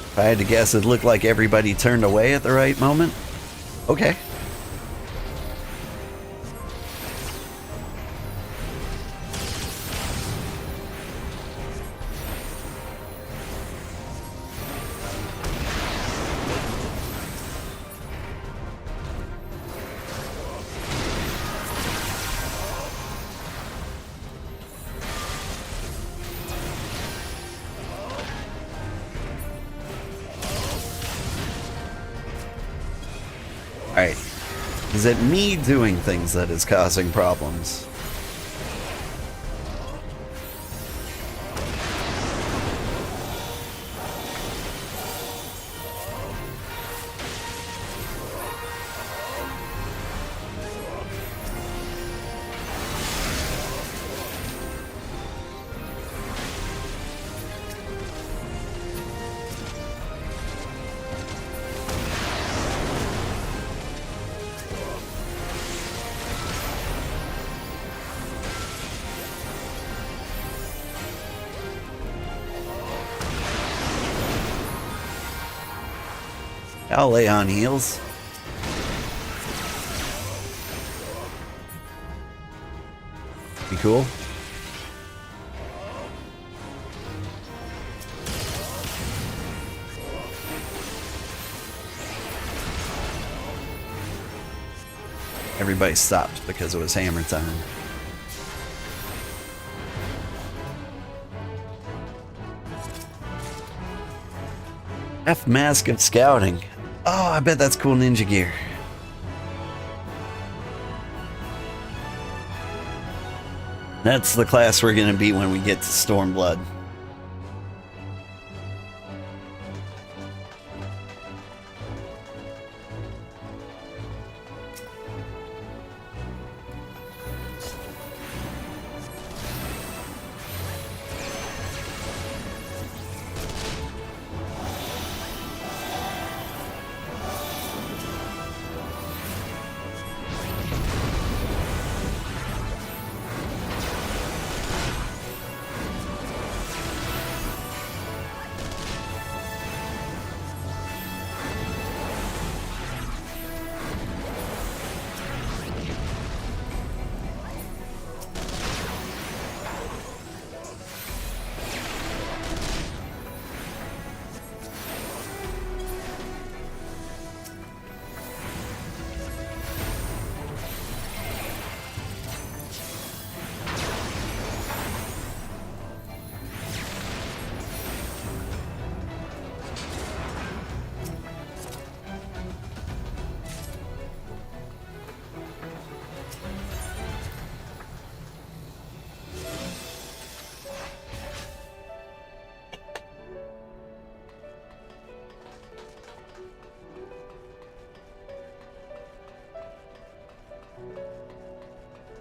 If I had to guess, it looked like everybody turned away at the right moment. Okay. Alright. Is it me doing things that is causing problems? I'll lay on heels. Be cool. Everybody stopped because it was hammer time. F Mask of Scouting. Oh, I bet that's cool ninja gear. That's the class we're gonna be when we get to Stormblood.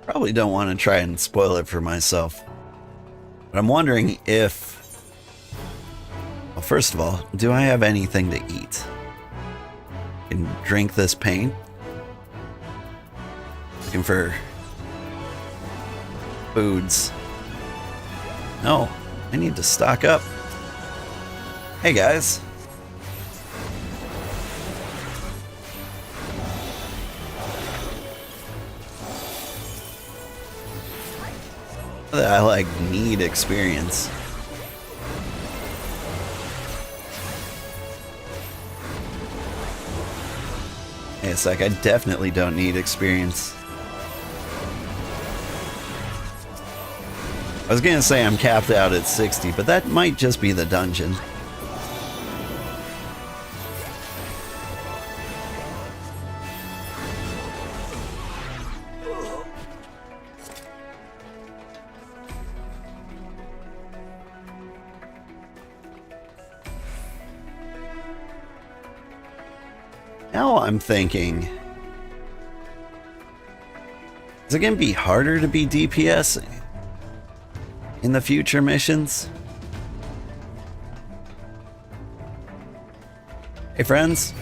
Probably don't want to try and spoil it for myself. But I'm wondering if... Well, first of all, do I have anything to eat? I can drink this paint. Looking for... foods. No, I need to stock up. Hey guys. I like need experience. Hey, it's like I definitely don't need experience. I was gonna say I'm capped out at 60, but that might just be the dungeon. Now I'm thinking, is it gonna be harder to be DPS in the future missions? Hey friends.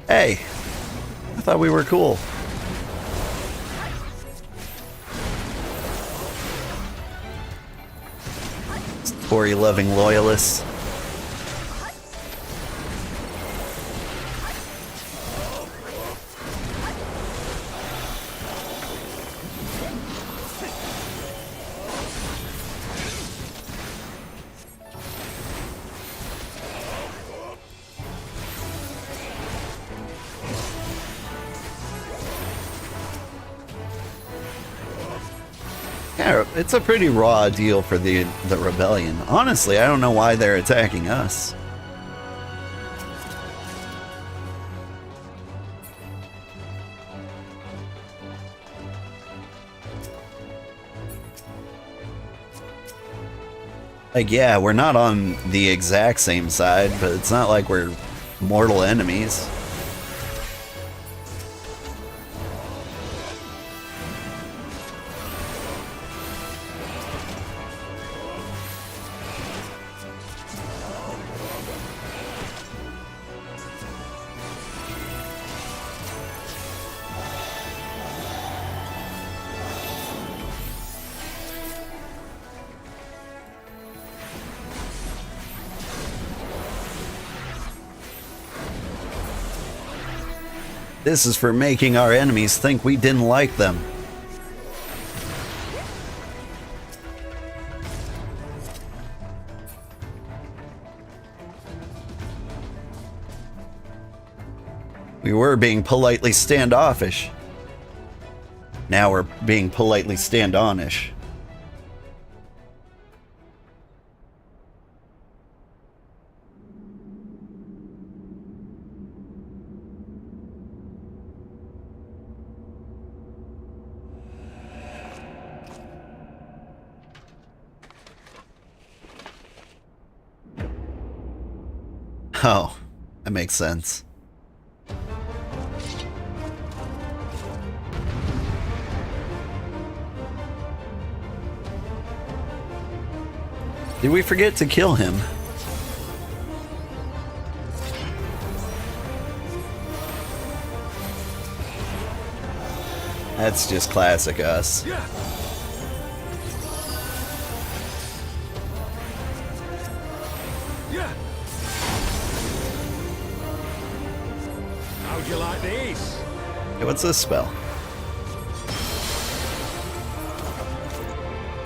Hey, I thought we were cool. Story-loving loyalists. Yeah, it's a pretty raw deal for the rebellion. Honestly, I don't know why they're attacking us. Like, yeah, we're not on the exact same side, but it's not like we're mortal enemies. This is for making our enemies think we didn't like them. We were being politely standoffish. Now we're being politely standonish. Oh, that makes sense. Did we forget to kill him? That's just classic us. How'd you like these? Hey, what's this spell?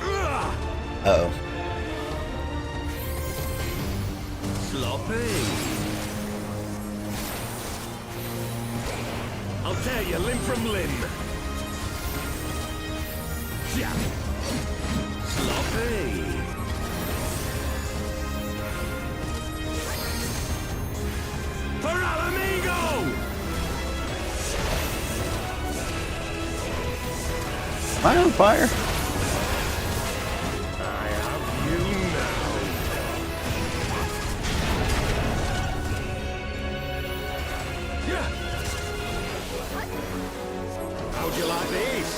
Uh-oh. Sloppy. I'll tear you limb from limb. Yeah. Sloppy. For Alamigo! Am I on fire? I have you now. Yeah. How'd you like these?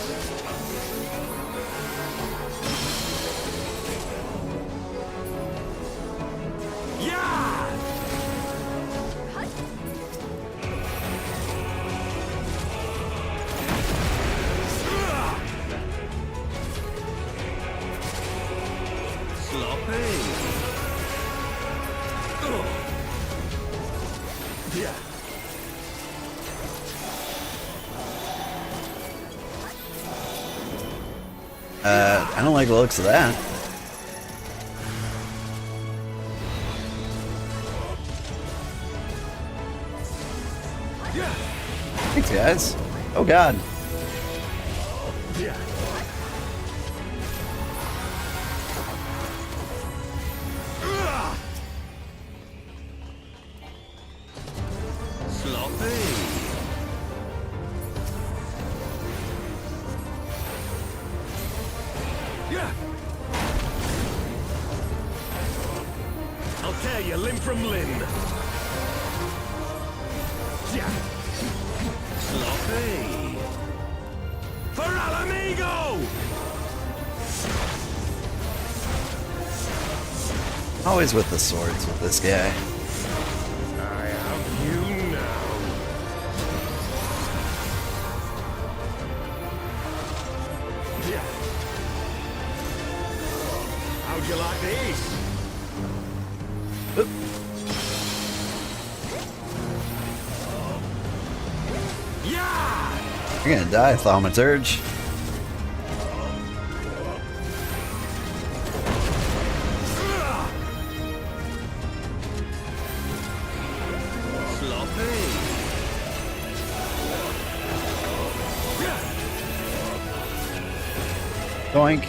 I don't like the looks of that. Thanks, guys. Oh, God. I'll tear you limb from limb. Sloppy. For Alamigo! Always with the swords with this guy. I have you now. How'd you like these? Oop. You're gonna die, Thaumaturge. Doink.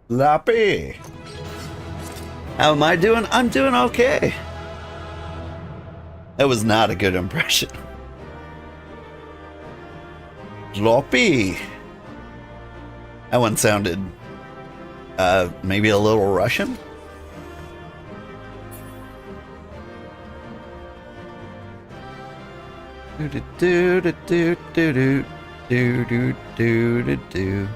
Lappy. How am I doing? I'm doing okay. That was not a good impression. Sloppy. That one sounded maybe a little Russian. Do do do do do do do do do do do.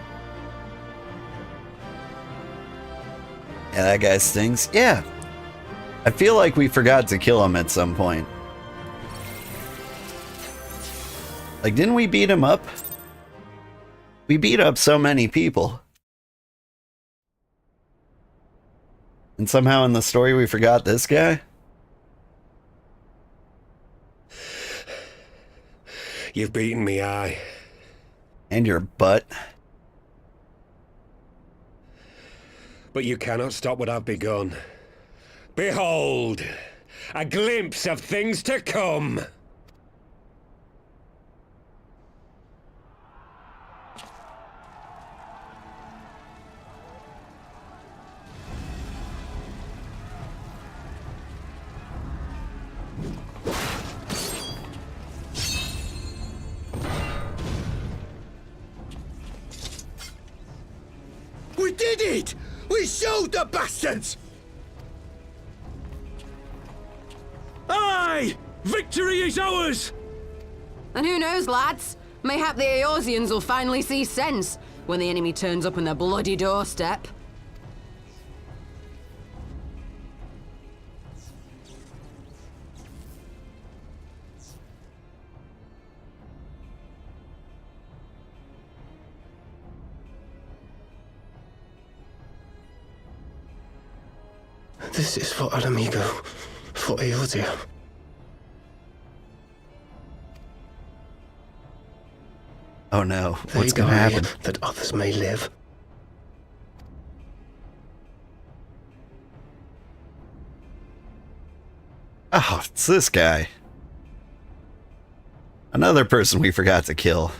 Yeah, that guy stings. Yeah. I feel like we forgot to kill him at some point. Like, didn't we beat him up? We beat up so many people. And somehow in the story we forgot this guy? You've beaten me, aye. And your butt. But you cannot stop what I've begun. Behold, a glimpse of things to come. We did it! We showed the bastards! Aye! Victory is ours! And who knows, lads? Mayhap the Eorzeans will finally see sense when the enemy turns up on their bloody doorstep. This is for Alamigo, for Eorzea. Oh no, They what's gonna die happen? that others may live. Oh, it's this guy. Another person we forgot to kill.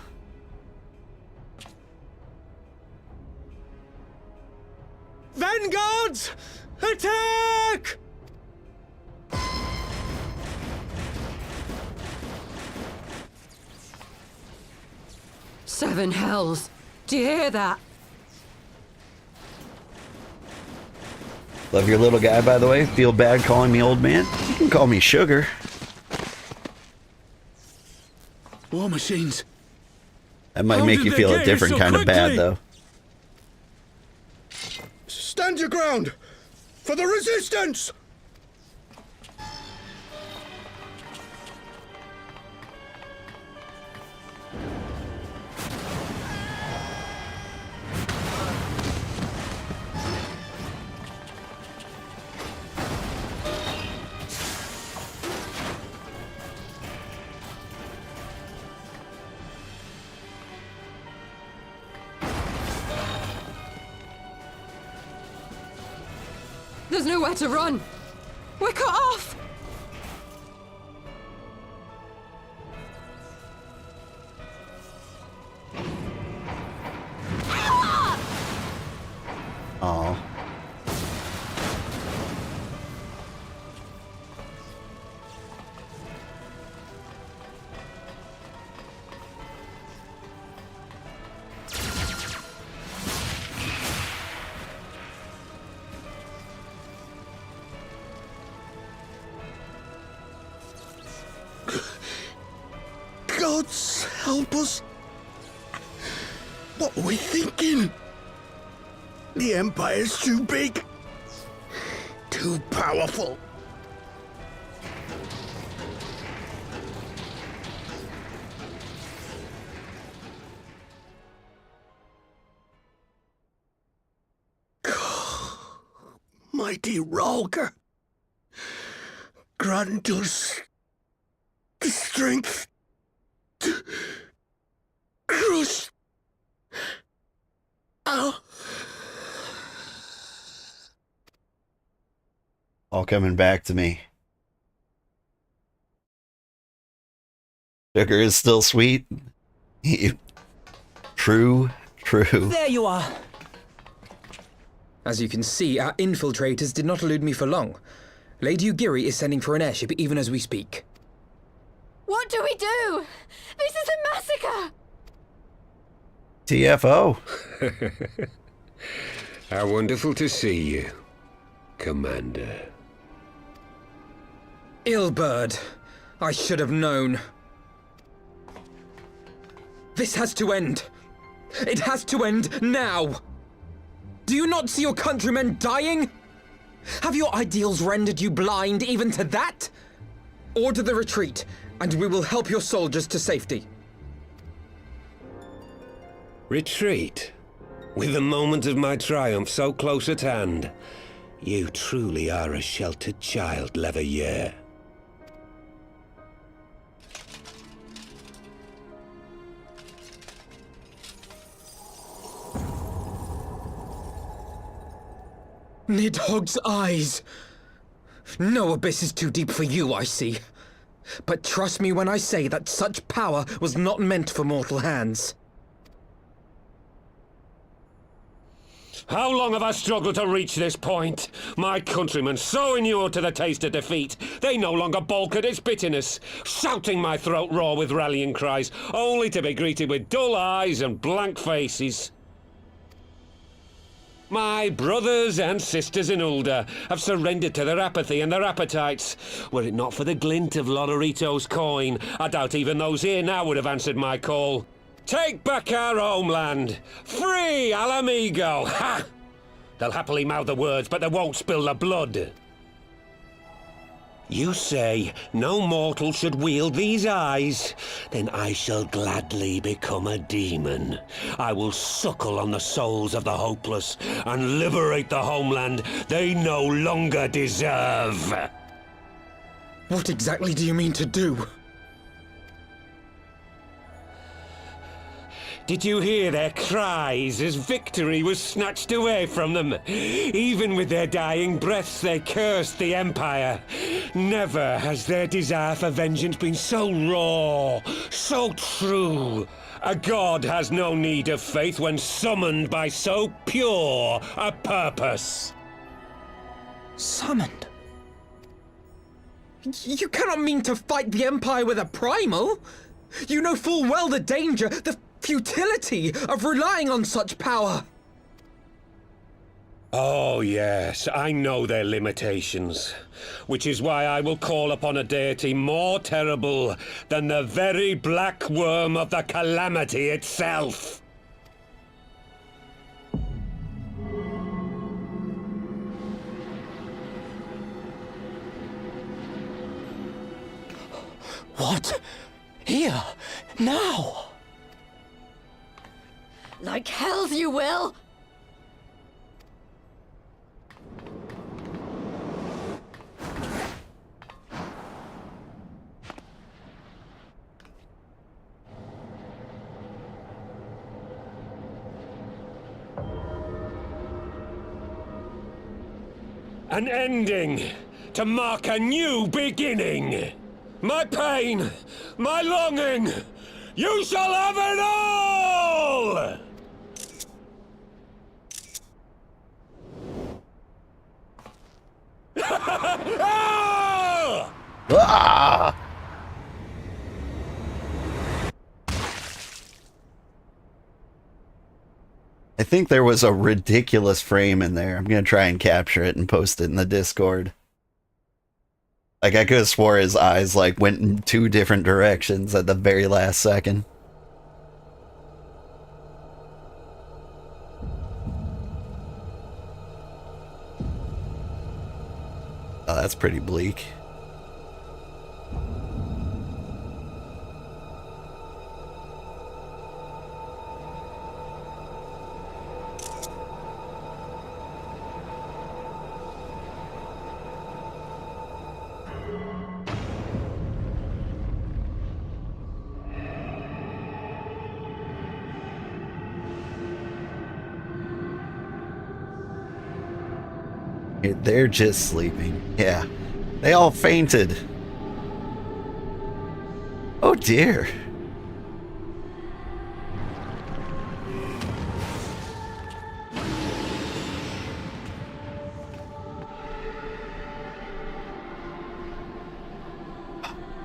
Vanguards! Attack! Seven hells. Do you hear that? Love your little guy, by the way. Feel bad calling me old man? You can call me Sugar. War machines. That might How make did you they feel a get here different so kind of bad, quickly? though. Stand your ground! For the resistance! There's nowhere to run. We're cut off. Oh. Gods help us! What were we thinking? The Empire's too big. Too powerful. Mighty Rolger, grant us the strength to crush our... All coming back to me. Sugar is still sweet. True. There you are. As you can see, our infiltrators did not elude me for long. Lady Ugiri is sending for an airship even as we speak. What do we do? This is a massacre! TFO. How wonderful to see you, Commander. Illbird. I should have known. This has to end. It has to end now. Do you not see your countrymen dying? Have your ideals rendered you blind even to that? Order the retreat, and we will help your soldiers to safety. Retreat? With the moment of my triumph so close at hand? You truly are a sheltered child, Leverrier. Nidhogg's eyes. No abyss is too deep for you, I see. But trust me when I say that such power was not meant for mortal hands. How long have I struggled to reach this point? My countrymen, so inured to the taste of defeat, they no longer balk at its bitterness, shouting my throat raw with rallying cries, only to be greeted with dull eyes and blank faces. My brothers and sisters in Ulda have surrendered to their apathy and their appetites. Were it not for the glint of Lodorito's coin, I doubt even those here now would have answered my call. Take back our homeland! Free Alamigo! Ha! They'll happily mouth the words, but they won't spill the blood. You say no mortal should wield these eyes? Then I shall gladly become a demon. I will suckle on the souls of the hopeless and liberate the homeland they no longer deserve. What exactly do you mean to do? Did you hear their cries as victory was snatched away from them? Even with their dying breaths, they cursed the Empire. Never has their desire for vengeance been so raw, so true. A god has no need of faith when summoned by so pure a purpose. Summoned? You cannot mean to fight the Empire with a primal! You know full well the danger, the futility of relying on such power! Oh yes, I know their limitations, which is why I will call upon a deity more terrible than the very black worm of the calamity itself. What? Here? Now? Like hells you will! An ending to mark a new beginning. My pain, my longing, you shall have it all! Ah! I think there was a ridiculous frame in there. I'm going to try and capture it and post it in the Discord. Like, I could have swore his eyes, like, went in 2 different directions at the very last second. Oh, that's pretty bleak. They're just sleeping. Yeah. They all fainted. Oh dear.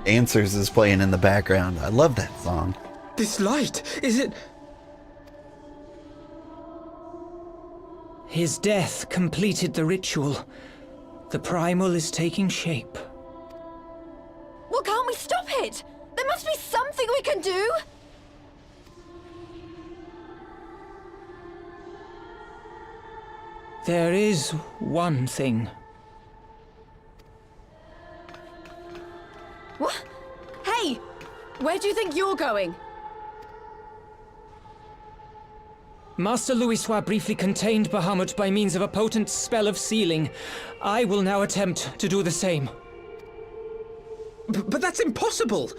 Answers is playing in the background. I love that song. This light, is it... His death completed the ritual. The primal is taking shape. Well, can't we stop it? There must be something we can do! There is one thing. What? Hey! Where do you think you're going? Master Louisoix briefly contained Bahamut by means of a potent spell of sealing. I will now attempt to do the same. But that's impossible!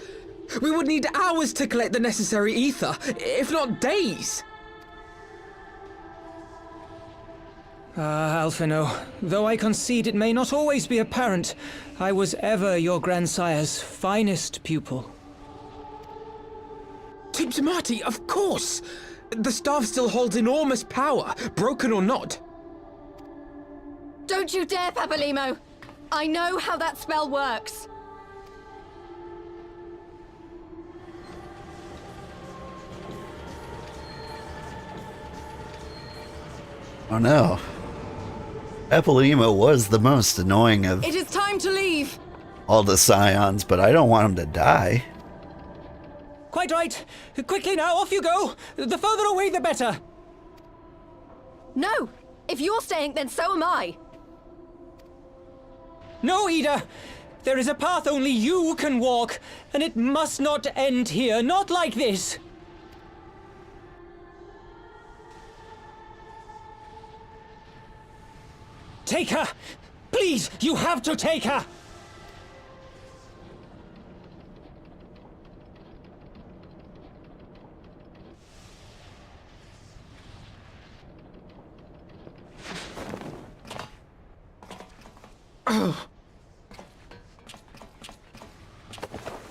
We would need hours to collect the necessary ether, if not days! Ah, Alphino, though I concede it may not always be apparent, I was ever your grandsire's finest pupil. Tiptimati, of course! The staff still holds enormous power, broken or not. Don't you dare, Papalimo! I know how that spell works. Oh no. Epilemo was the most annoying of It is time to leave! all the scions, but I don't want him to die. Quite right. Quickly now, off you go. The further away, the better. No! If you're staying, then so am I. No, Ida. There is a path only you can walk, and it must not end here. Not like this. Take her! Please, you have to take her!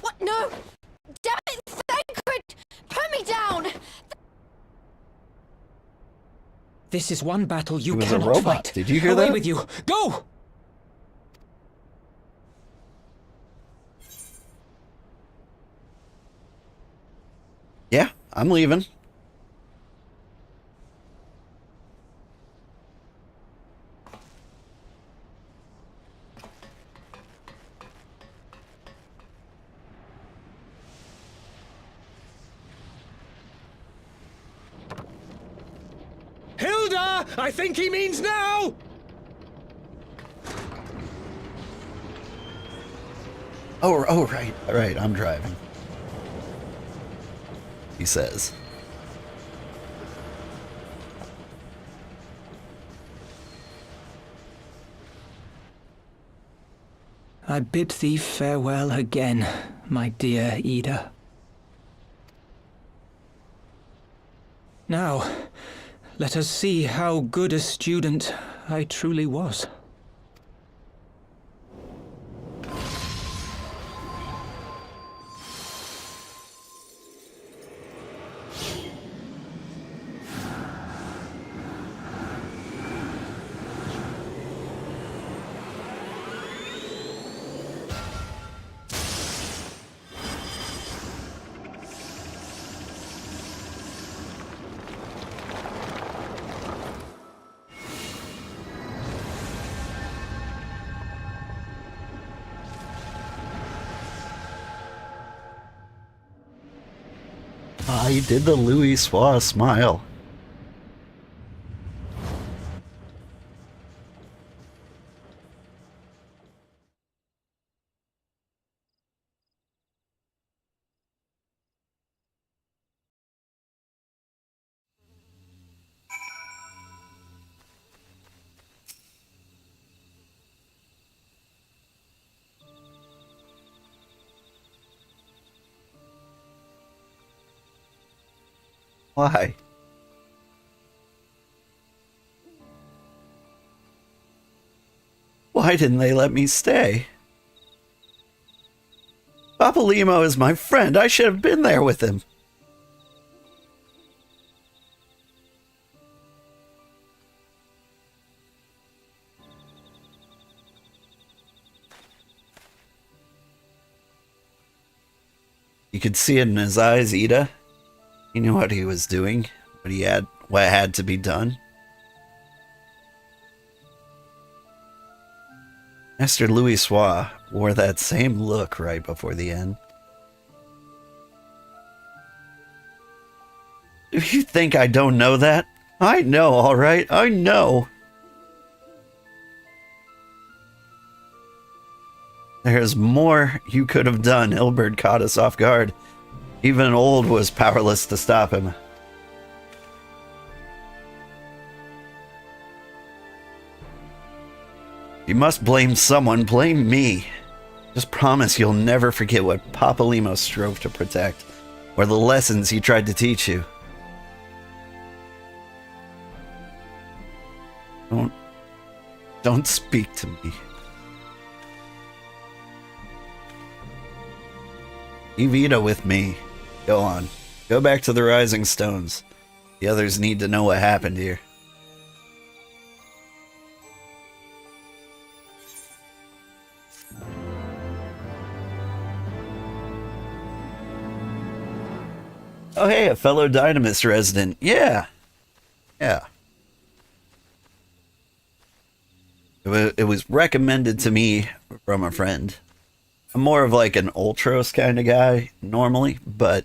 What? No! Damn it, Thancred! Put me down! This is one battle you It was a cannot robot. fight. Did you hear Away that? with you. Go! Yeah, I'm leaving. Hilda! I think he means now! Oh, right, I'm driving. He says. I bid thee farewell again, my dear Ida. Now, let us see how good a student I truly was. Ah, you did the Louis Soir smile. Why? Why didn't they let me stay? Papalymo is my friend. I should have been there with him. You could see it in his eyes, Ida. He knew what he was doing, what had to be done. Master Louis Soir wore that same look right before the end. Do you think I don't know that? I know, all right. I know. There's more you could have done. Ilberd caught us off guard. Even Old was powerless to stop him. You must blame someone. Blame me. Just promise you'll never forget what Papalymo strove to protect, or the lessons he tried to teach you. Don't speak to me. Leave Ida with me. Go on. Go back to the Rising Stones. The others need to know what happened here. Oh hey, a fellow Dynamis resident. Yeah. Yeah. It was recommended to me from a friend. I'm more of like an Ultros kind of guy normally, but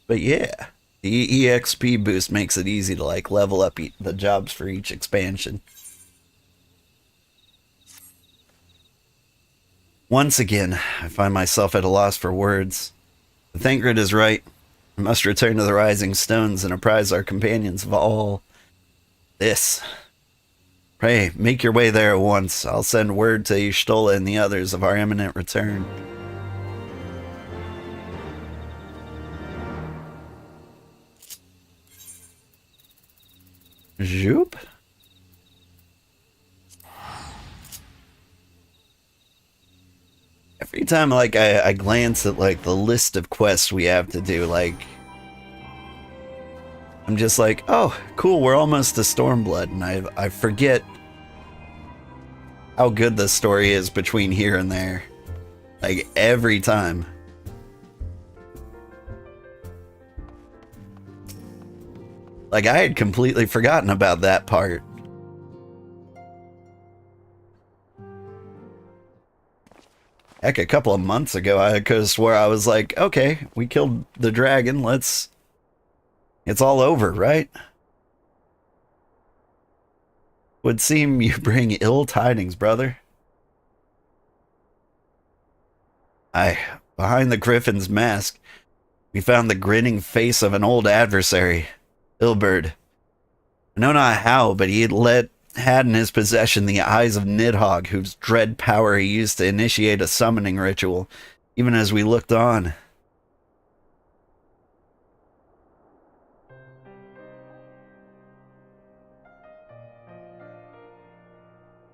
yeah, the EXP boost makes it easy to like level up the jobs for each expansion. Once again, I find myself at a loss for words. The Thancred is right. We must return to the Rising Stones and apprise our companions of all this. Pray, make your way there at once. I'll send word to Y'shtola and the others of our imminent return. Zoop? Every time, like, I glance at, like, the list of quests we have to do, like, I'm just like, oh, cool, we're almost to Stormblood, and I forget how good the story is between here and there. Like, every time. Like, I had completely forgotten about that part. Heck, a couple of months ago, I could have swore I was like, okay, we killed the dragon, it's all over, right? Would seem you bring ill tidings, brother. Behind the Griffin's mask, we found the grinning face of an old adversary, Ilberd. I know not how, but he had in his possession the eyes of Nidhogg, whose dread power he used to initiate a summoning ritual, even as we looked on.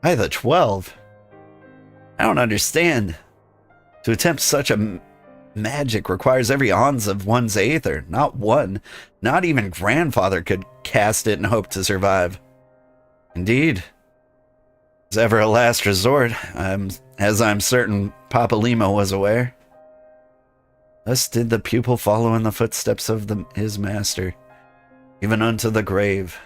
By the 12? I don't understand. To attempt such a magic requires every ounce of one's aether. Not one. Not even grandfather could cast it and hope to survive. Indeed. As ever a last resort, as I'm certain Papalymo was aware. Thus did the pupil follow in the footsteps of his master, even unto the grave.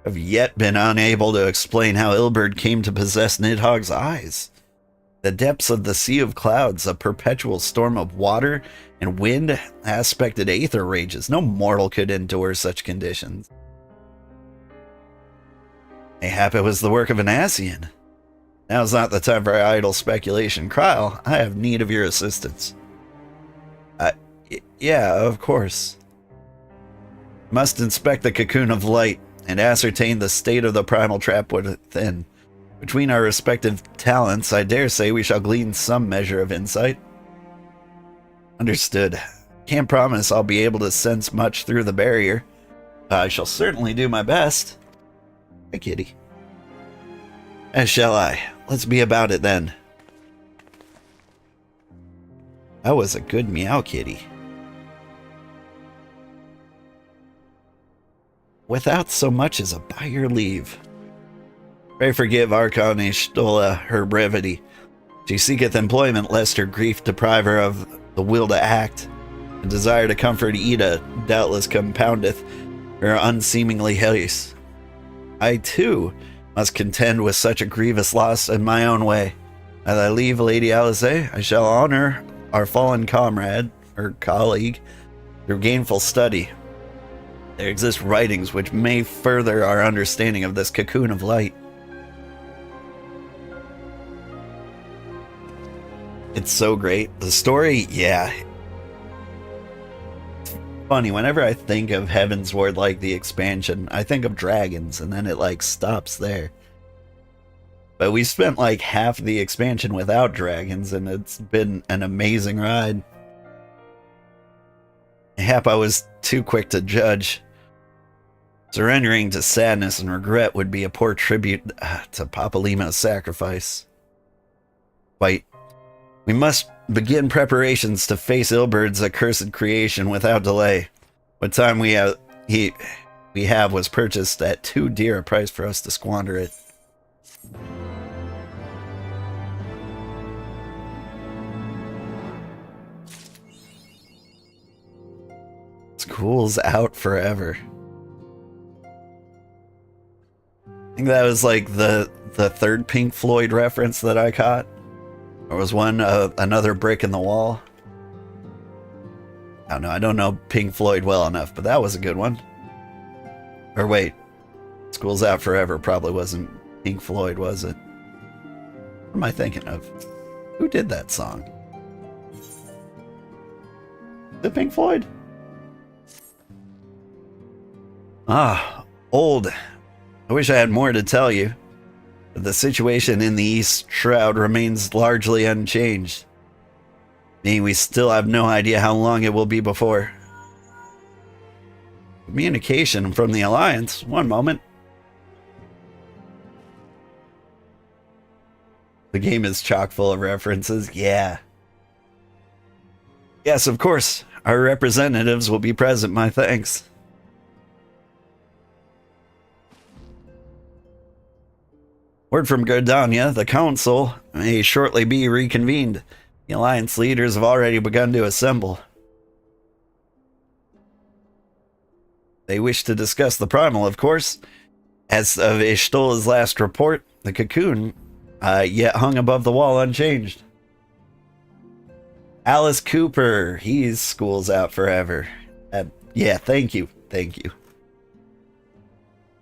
Have yet been unable to explain how Ilberd came to possess Nidhogg's eyes. The depths of the sea of clouds, a perpetual storm of water and wind aspected aether rages. No mortal could endure such conditions. Mayhap it was the work of an Asian. Now's not the time for idle speculation. Krile, I have need of your assistance. Yeah, of course. Must inspect the cocoon of light and ascertain the state of the primal trap within. Between our respective talents, I dare say we shall glean some measure of insight. Understood. Can't promise I'll be able to sense much through the barrier. I shall certainly do my best. Hey, kitty. As shall I. Let's be about it then. That was a good meow, kitty. Without so much as a by your leave. Pray forgive Archon Ishtola her brevity. She seeketh employment lest her grief deprive her of the will to act, and desire to comfort Ida doubtless compoundeth her unseemingly haste. I too must contend with such a grievous loss in my own way. As I leave Lady Alisaie, I shall honor our fallen comrade, or colleague, through gainful study. There exist writings which may further our understanding of this cocoon of light. It's so great. The story, yeah. It's funny, whenever I think of Heavensward, like the expansion, I think of dragons, and then it like stops there. But we spent like half the expansion without dragons, and it's been an amazing ride. Mayhap I was too quick to judge. Surrendering to sadness and regret would be a poor tribute to Papalima's sacrifice. Wait, we must begin preparations to face Ilberd's accursed creation without delay. What time we have was purchased at too dear a price for us to squander it. School's out forever. I think that was like the third Pink Floyd reference that I caught. There was one, another brick in the wall. I don't know, I don't know Pink Floyd well enough, but that was a good one. Or wait, School's Out Forever probably wasn't Pink Floyd, was it? What am I thinking of? Who did that song? The Pink Floyd? Ah, old. I wish I had more to tell you, but the situation in the East Shroud remains largely unchanged. Meaning we still have no idea how long it will be before. Communication from the Alliance. One moment. The game is chock full of references. Yeah. Yes, of course. Our representatives will be present. My thanks. Word from Gridania, the Council may shortly be reconvened. The Alliance leaders have already begun to assemble. They wish to discuss the Primal, of course. As of Ishtola's last report, the cocoon yet hung above the wall unchanged. Alice Cooper, he's School's Out Forever. Yeah, thank you.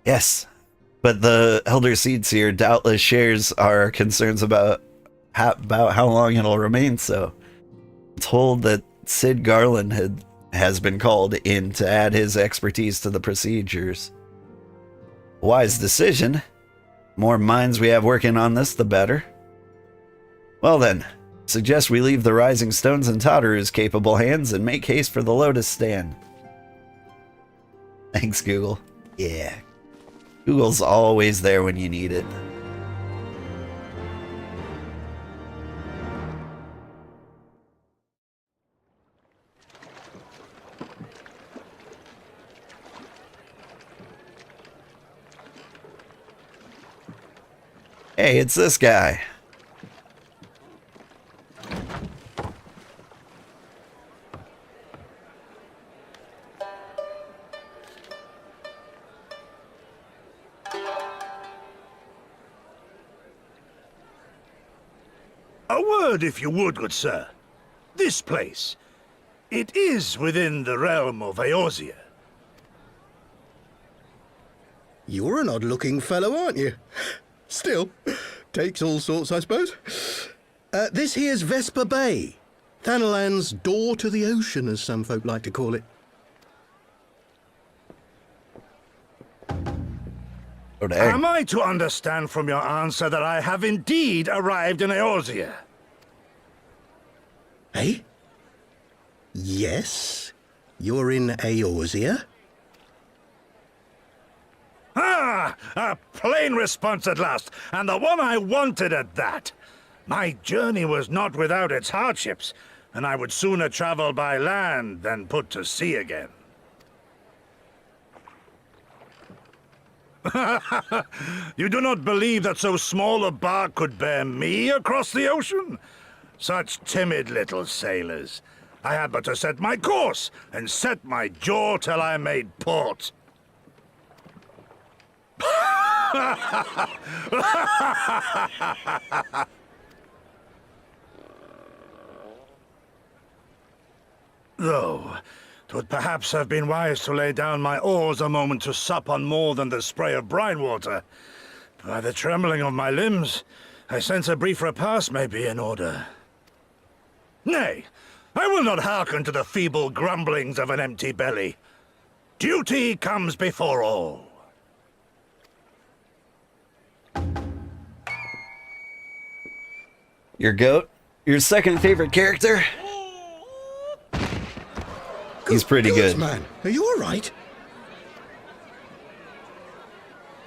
Yes. But the Elder Seedseer doubtless shares our concerns about how long it'll remain so. I'm told that Sid Garland has been called in to add his expertise to the procedures. A wise decision. More minds we have working on this, the better. Well then, suggest we leave the Rising Stones in Tataru's capable hands and make haste for the Lotus Stand. Thanks, Google. Yeah. Google's always there when you need it. Hey, it's this guy. A word, if you would, good sir. This place, it is within the realm of Eorzea. You're an odd-looking fellow, aren't you? Still, takes all sorts, I suppose. This here's Vesper Bay. Thanalan's door to the ocean, as some folk like to call it. Am I to understand from your answer that I have indeed arrived in Eorzea? Eh? Yes? You're in Eorzea? Ah! A plain response at last, and the one I wanted at that. My journey was not without its hardships, and I would sooner travel by land than put to sea again. You do not believe that so small a bark could bear me across the ocean? Such timid little sailors. I had but to set my course and set my jaw till I made port. Though, 'twould perhaps have been wise to lay down my oars a moment to sup on more than the spray of brine water. By the trembling of my limbs, I sense a brief repast may be in order. Nay, I will not hearken to the feeble grumblings of an empty belly. Duty comes before all. Your goat? Your second favorite character? He's pretty good. Man, are you alright?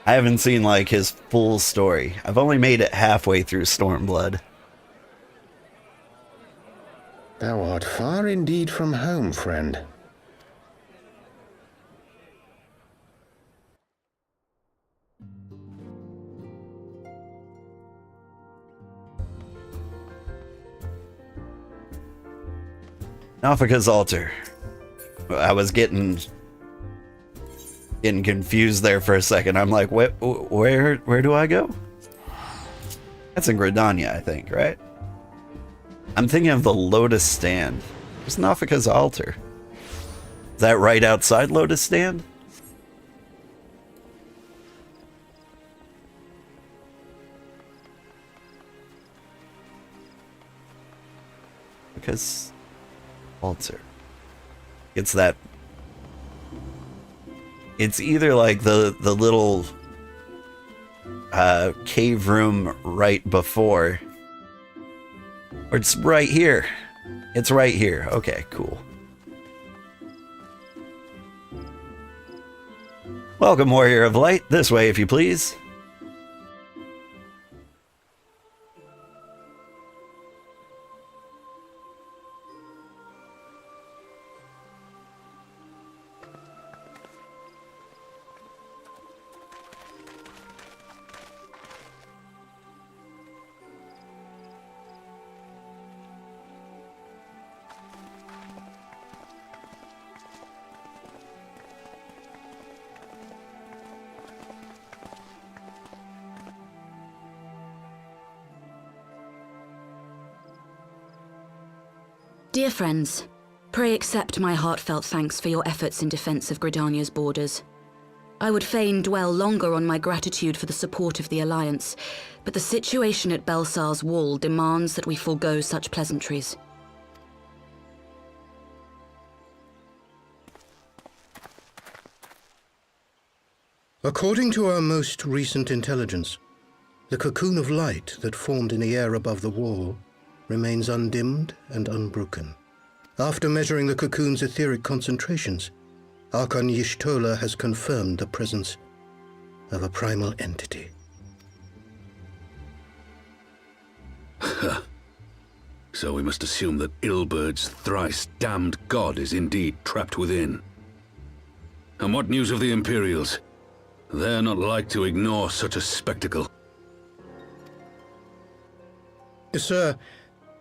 I haven't seen, like, his full story. I've only made it halfway through Stormblood. Thou art far indeed from home, friend. Nafika's altar. I was getting confused there for a second. I'm like, where do I go? That's in Gridania, I think, right? I'm thinking of the Lotus Stand. Where's Nafika's altar? Is that right outside Lotus Stand? Because altar. It's that. It's either like the little cave room right before, or it's right here. It's right here. Okay, cool. Welcome, Warrior of Light. This way, if you please. Dear friends, pray accept my heartfelt thanks for your efforts in defense of Gridania's borders. I would fain dwell longer on my gratitude for the support of the Alliance, but the situation at Belsar's Wall demands that we forego such pleasantries. According to our most recent intelligence, the cocoon of light that formed in the air above the wall remains undimmed and unbroken. After measuring the cocoon's etheric concentrations, Archon Y'shtola has confirmed the presence of a primal entity. So we must assume that Ilbert's thrice-damned god is indeed trapped within. And what news of the Imperials? They're not like to ignore such a spectacle. Sir,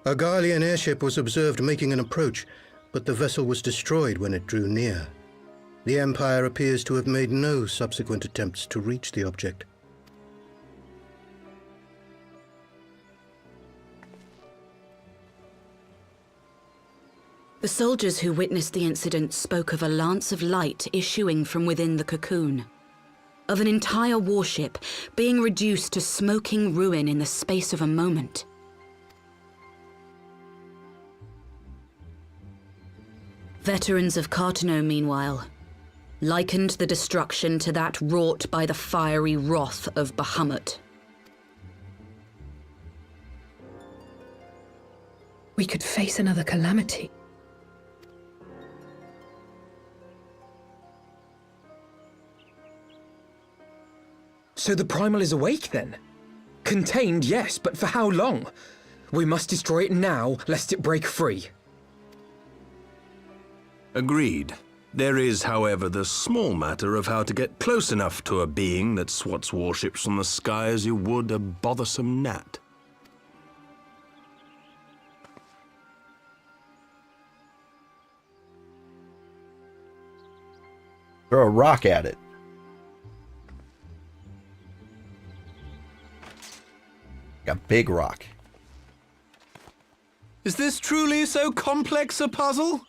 a Garlean airship was observed making an approach, but the vessel was destroyed when it drew near. The Empire appears to have made no subsequent attempts to reach the object. The soldiers who witnessed the incident spoke of a lance of light issuing from within the cocoon, of an entire warship being reduced to smoking ruin in the space of a moment. Veterans of Cartano, meanwhile, likened the destruction to that wrought by the fiery wrath of Bahamut. We could face another calamity. So the Primal is awake then? Contained, yes, but for how long? We must destroy it now, lest it break free. Agreed. There is, however, the small matter of how to get close enough to a being that swats warships from the sky as you would a bothersome gnat. Throw a rock at it. A big rock. Is this truly so complex a puzzle?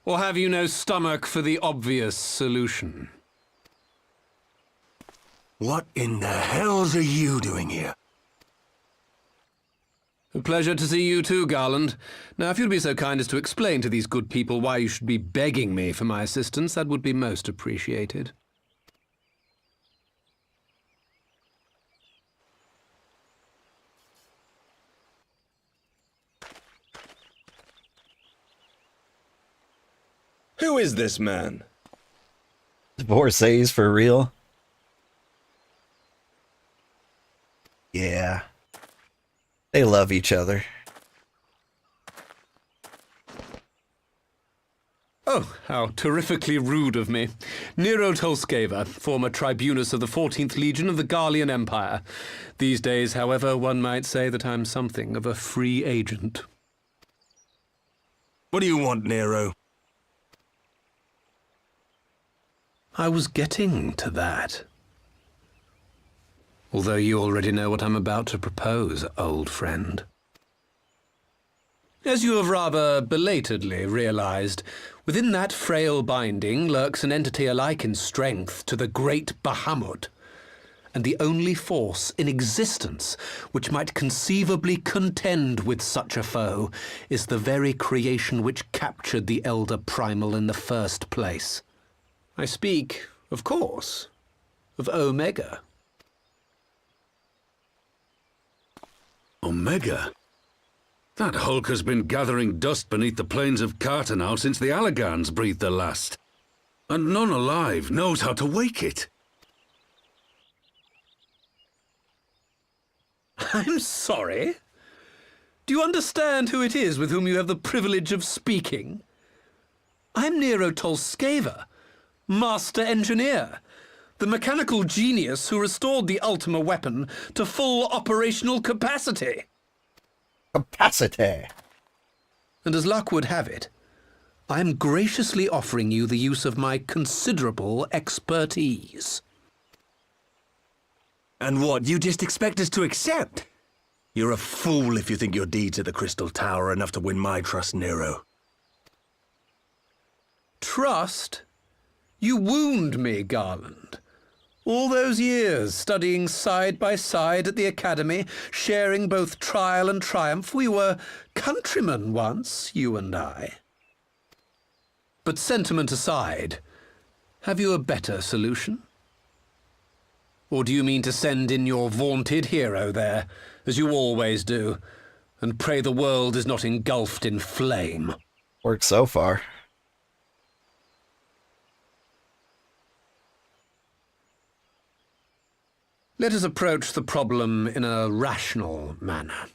Or have you no stomach for the obvious solution? What in the hells are you doing here? A pleasure to see you too, Garland. Now, if you'd be so kind as to explain to these good people why you should be begging me for my assistance, that would be most appreciated. Who is this man? Divorcees for real? Yeah. They love each other. Oh, how terrifically rude of me. Nero Tolskeva, former tribunus of the 14th Legion of the Garlean Empire. These days, however, one might say that I'm something of a free agent. What do you want, Nero? I was getting to that. Although you already know what I'm about to propose, old friend. As you have rather belatedly realized, within that frail binding lurks an entity alike in strength to the great Bahamut, and the only force in existence which might conceivably contend with such a foe is the very creation which captured the Elder Primal in the first place. I speak, of course, of Omega. Omega? That hulk has been gathering dust beneath the plains of Cartano since the Allagans breathed their last. And none alive knows how to wake it. I'm sorry? Do you understand who it is with whom you have the privilege of speaking? I'm Nero Tolskeva, Master Engineer, the mechanical genius who restored the Ultima weapon to full operational capacity. Capacity. And as luck would have it, I am graciously offering you the use of my considerable expertise. And what, you just expect us to accept? You're a fool if you think your deeds at the Crystal Tower are enough to win my trust, Nero. Trust? You wound me, Garland. All those years, studying side by side at the Academy, sharing both trial and triumph, we were countrymen once, you and I. But sentiment aside, have you a better solution? Or do you mean to send in your vaunted hero there, as you always do, and pray the world is not engulfed in flame? Worked so far. Let us approach the problem in a rational manner.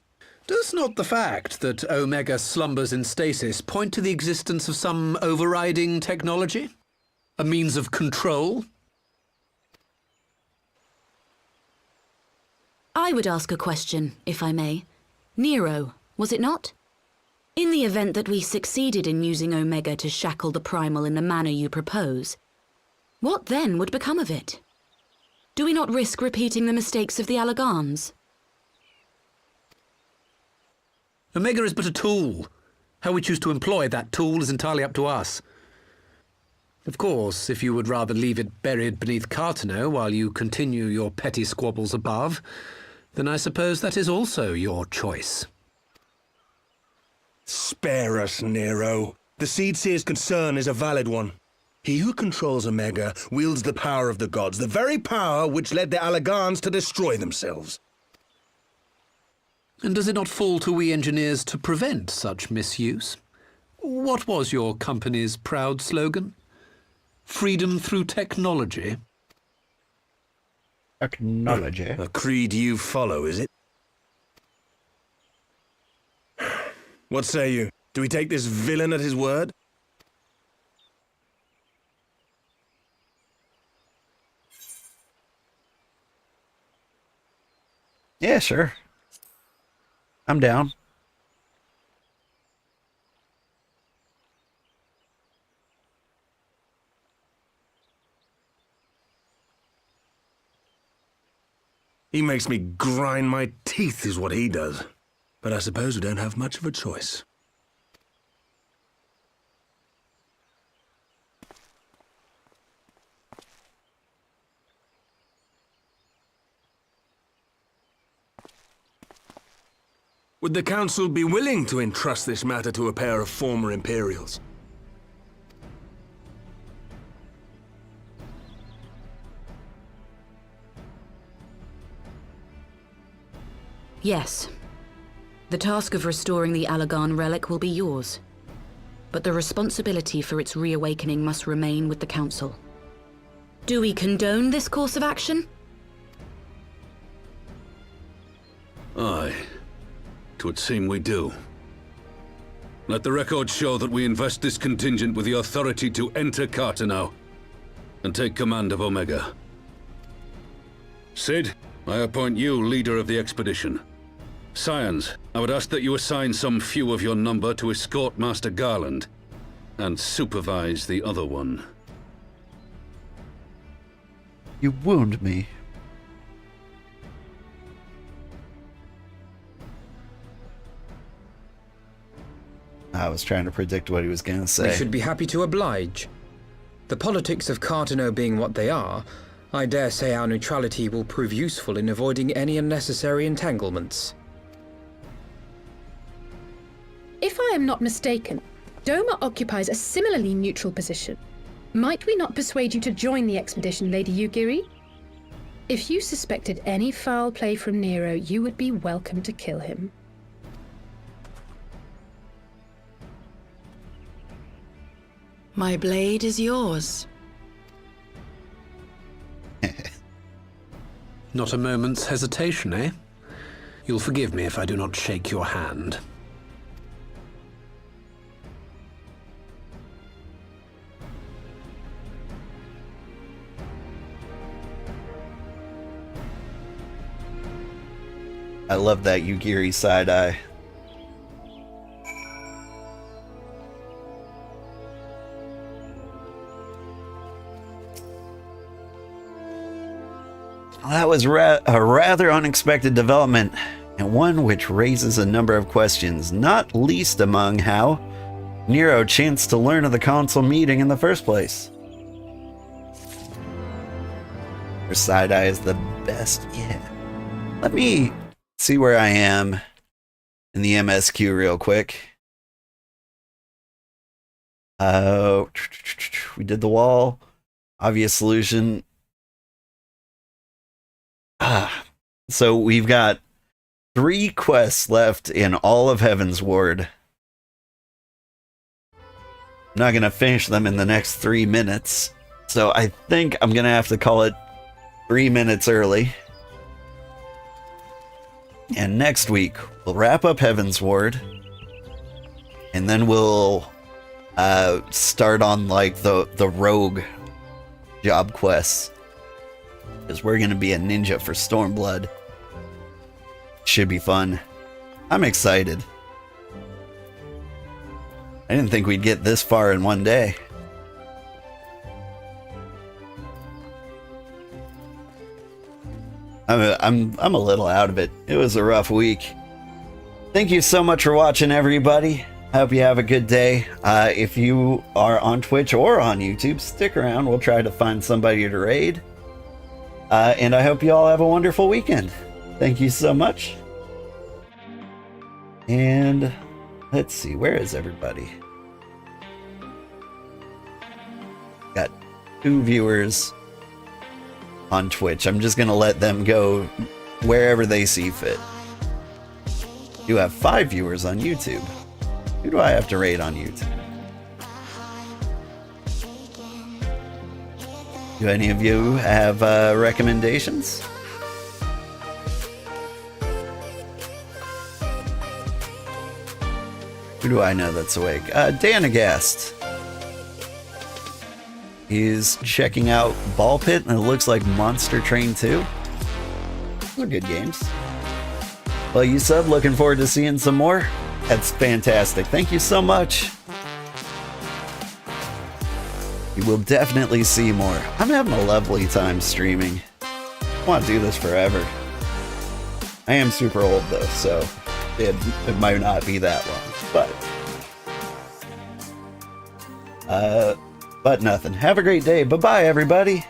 Does not the fact that Omega slumbers in stasis point to the existence of some overriding technology? A means of control? I would ask a question, if I may. Nero, was it not? In the event that we succeeded in using Omega to shackle the Primal in the manner you propose, what then would become of it? Do we not risk repeating the mistakes of the Allagans? Omega is but a tool. How we choose to employ that tool is entirely up to us. Of course, if you would rather leave it buried beneath Cartano while you continue your petty squabbles above, then I suppose that is also your choice. Spare us, Nero. The Seedseer's concern is a valid one. He who controls Omega wields the power of the gods, the very power which led the Allagans to destroy themselves. And does it not fall to we engineers to prevent such misuse? What was your company's proud slogan? Freedom through technology? Technology. A creed you follow, is it? What say you? Do we take this villain at his word? Yeah, sure. I'm down. He makes me grind my teeth, is what he does. But I suppose we don't have much of a choice. Would the Council be willing to entrust this matter to a pair of former Imperials? Yes. The task of restoring the Allagan relic will be yours. But the responsibility for its reawakening must remain with the Council. Do we condone this course of action? Aye. 'Twould seem we do. Let the record show that we invest this contingent with the authority to enter Cartano and take command of Omega. Sid, I appoint you leader of the expedition. Scions, I would ask that you assign some few of your number to escort Master Garland and supervise the other one. You wound me. I was trying to predict what he was going to say. We should be happy to oblige. The politics of Cartano being what they are, I dare say our neutrality will prove useful in avoiding any unnecessary entanglements. If I am not mistaken, Doma occupies a similarly neutral position. Might we not persuade you to join the expedition, Lady Yugiri? If you suspected any foul play from Nero, you would be welcome to kill him. My blade is yours. Not a moment's hesitation, eh? You'll forgive me if I do not shake your hand. I love that Yugiri side-eye. That was a rather unexpected development, and one which raises a number of questions, not least among how Nero chanced to learn of the council meeting in the first place. Her side-eye is the best yet. Let me see where I am in the MSQ real quick. We did the wall. Obvious solution. So we've got 3 quests left in all of Heavensward. I'm not going to finish them in the next 3 minutes. So I think I'm going to have to call it 3 minutes early. And next week, we'll wrap up Heavensward. And then we'll start on like the rogue job quests. Because we're going to be a ninja for Stormblood. Should be fun. I'm excited. I didn't think we'd get this far in one day. I'm a little out of it. It was a rough week. Thank you so much for watching, everybody. I hope you have a good day. If you are on Twitch or on YouTube, stick around. We'll try to find somebody to raid. And I hope you all have a wonderful weekend. Thank you so much. And let's see, where is everybody? Got 2 viewers on Twitch. I'm just gonna let them go wherever they see fit. You have 5 viewers on YouTube. Who do I have to raid on YouTube? Do any of you have recommendations? Who do I know that's awake? Danagast. He's checking out Ball Pit, and it looks like Monster Train 2. Those are good games. Well, you sub, looking forward to seeing some more. That's fantastic. Thank you so much. You will definitely see more. I'm having a lovely time streaming. I want to do this forever. I am super old though, so it might not be that long, but nothing. Have a great day. Bye-bye, everybody.